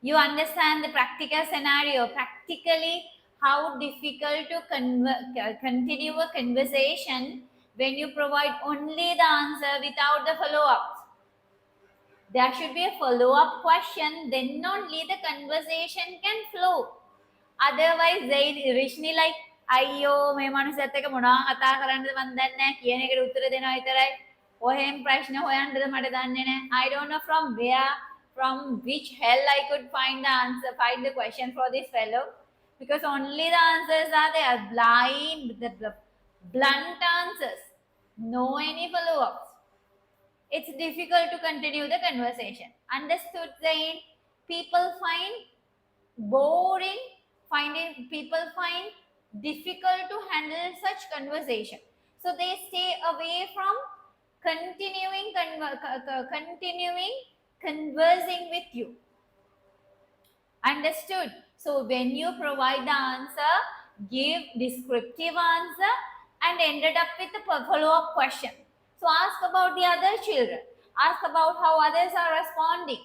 Speaker 1: You understand the practical scenario, practically how difficult to continue a conversation when you provide only the answer without the follow-ups. There should be a follow-up question, then only the conversation can flow. Otherwise, Rishni like, අයියෝ මේ මනුස්සයත් එක්ක මොනවා කතා කරන්නද මන් දන්නේ නැහැ කියන එකට උත්තර දෙනවා විතරයි. ඔහෙන් ප්‍රශ්න හොයන්නද මට දන්නේ නැහැ. I don't know from which hell I could find the question for this fellow, because only the answers are there, blind, the blunt answers, no any follow-ups. It's difficult to continue the conversation. Understood, Zain? People find boring, people find difficult to handle such conversation, so they stay away from continuing conversing with you. Understood? So when you provide the answer, give descriptive answer and ended up with a follow-up question. So ask about the other children, ask about how others are responding,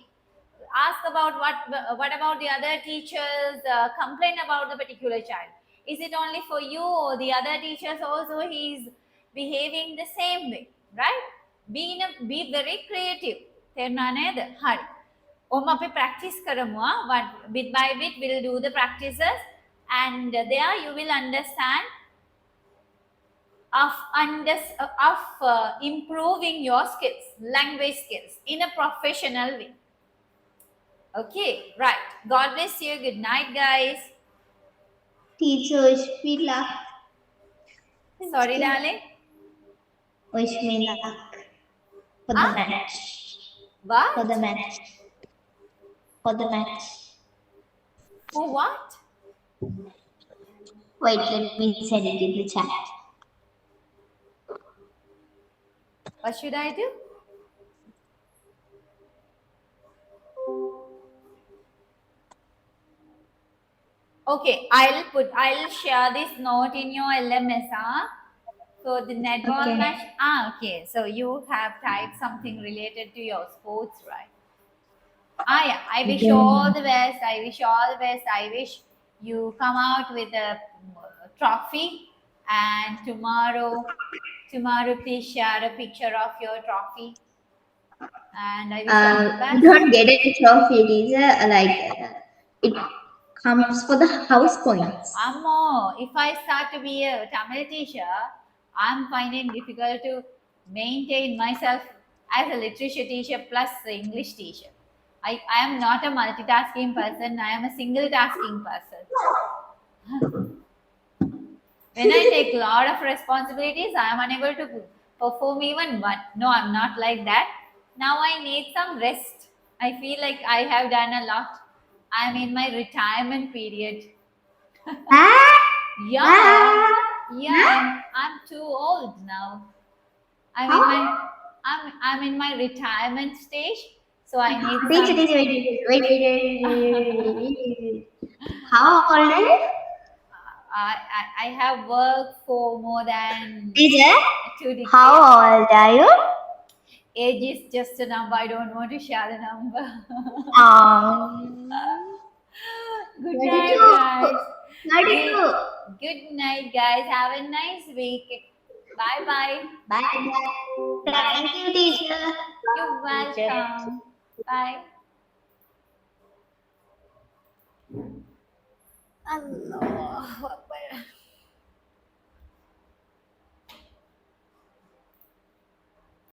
Speaker 1: ask about what about the other teachers complain about the particular child. Is it only for you or the other teachers also he is behaving the same way, right? Be very creative. තේරුණා නේද? හරි. ඔහොම අපි practice කරමුවා. Bit by bit we'll do the practices, and there you will understand of improving your skills, language skills in a professional way. Okay, right. God bless you. Good night, guys.
Speaker 2: Teacher, wish me luck.
Speaker 1: Sorry, darling.
Speaker 2: Wish me luck for the match.
Speaker 1: What?
Speaker 2: For the match. For the match.
Speaker 1: For what?
Speaker 2: Wait, let me send it in the chat.
Speaker 1: What should I do? Okay, I'll share this note in your LMS. So the netball
Speaker 2: Okay.
Speaker 1: match. Okay. So you have typed something related to your sports, right? Yeah. I wish you all the best. I wish you all the best. I wish you come out with a trophy. And tomorrow, please share a picture of your trophy. And I wish you all the
Speaker 2: We
Speaker 1: best.
Speaker 2: don't get a trophy, teacher. It comes for the house points.
Speaker 1: Ammo, if I start to be a Tamil teacher, I'm finding difficult to maintain myself as a literature teacher plus the English teacher. I am not a multitasking person. I am a single tasking person. When I take a lot of responsibilities, I am unable to perform even one. No, I'm not like that. Now I need some rest. I feel like I have done a lot. I'm in my retirement period. Yeah, I'm too old now. I'm in my retirement stage, so I need
Speaker 2: Teacher,
Speaker 1: some.
Speaker 2: wait. How old are you?
Speaker 1: I have worked for more than
Speaker 2: Teacher,
Speaker 1: 2 decades.
Speaker 2: how old are you?
Speaker 1: Age is just a number. I don't want to share the number. Good night,
Speaker 2: 32.
Speaker 1: guys.
Speaker 2: 32.
Speaker 1: Good night, guys. Have a nice week. Bye bye.
Speaker 2: Bye. Thank you, teacher.
Speaker 1: You're welcome. Bye. Allah.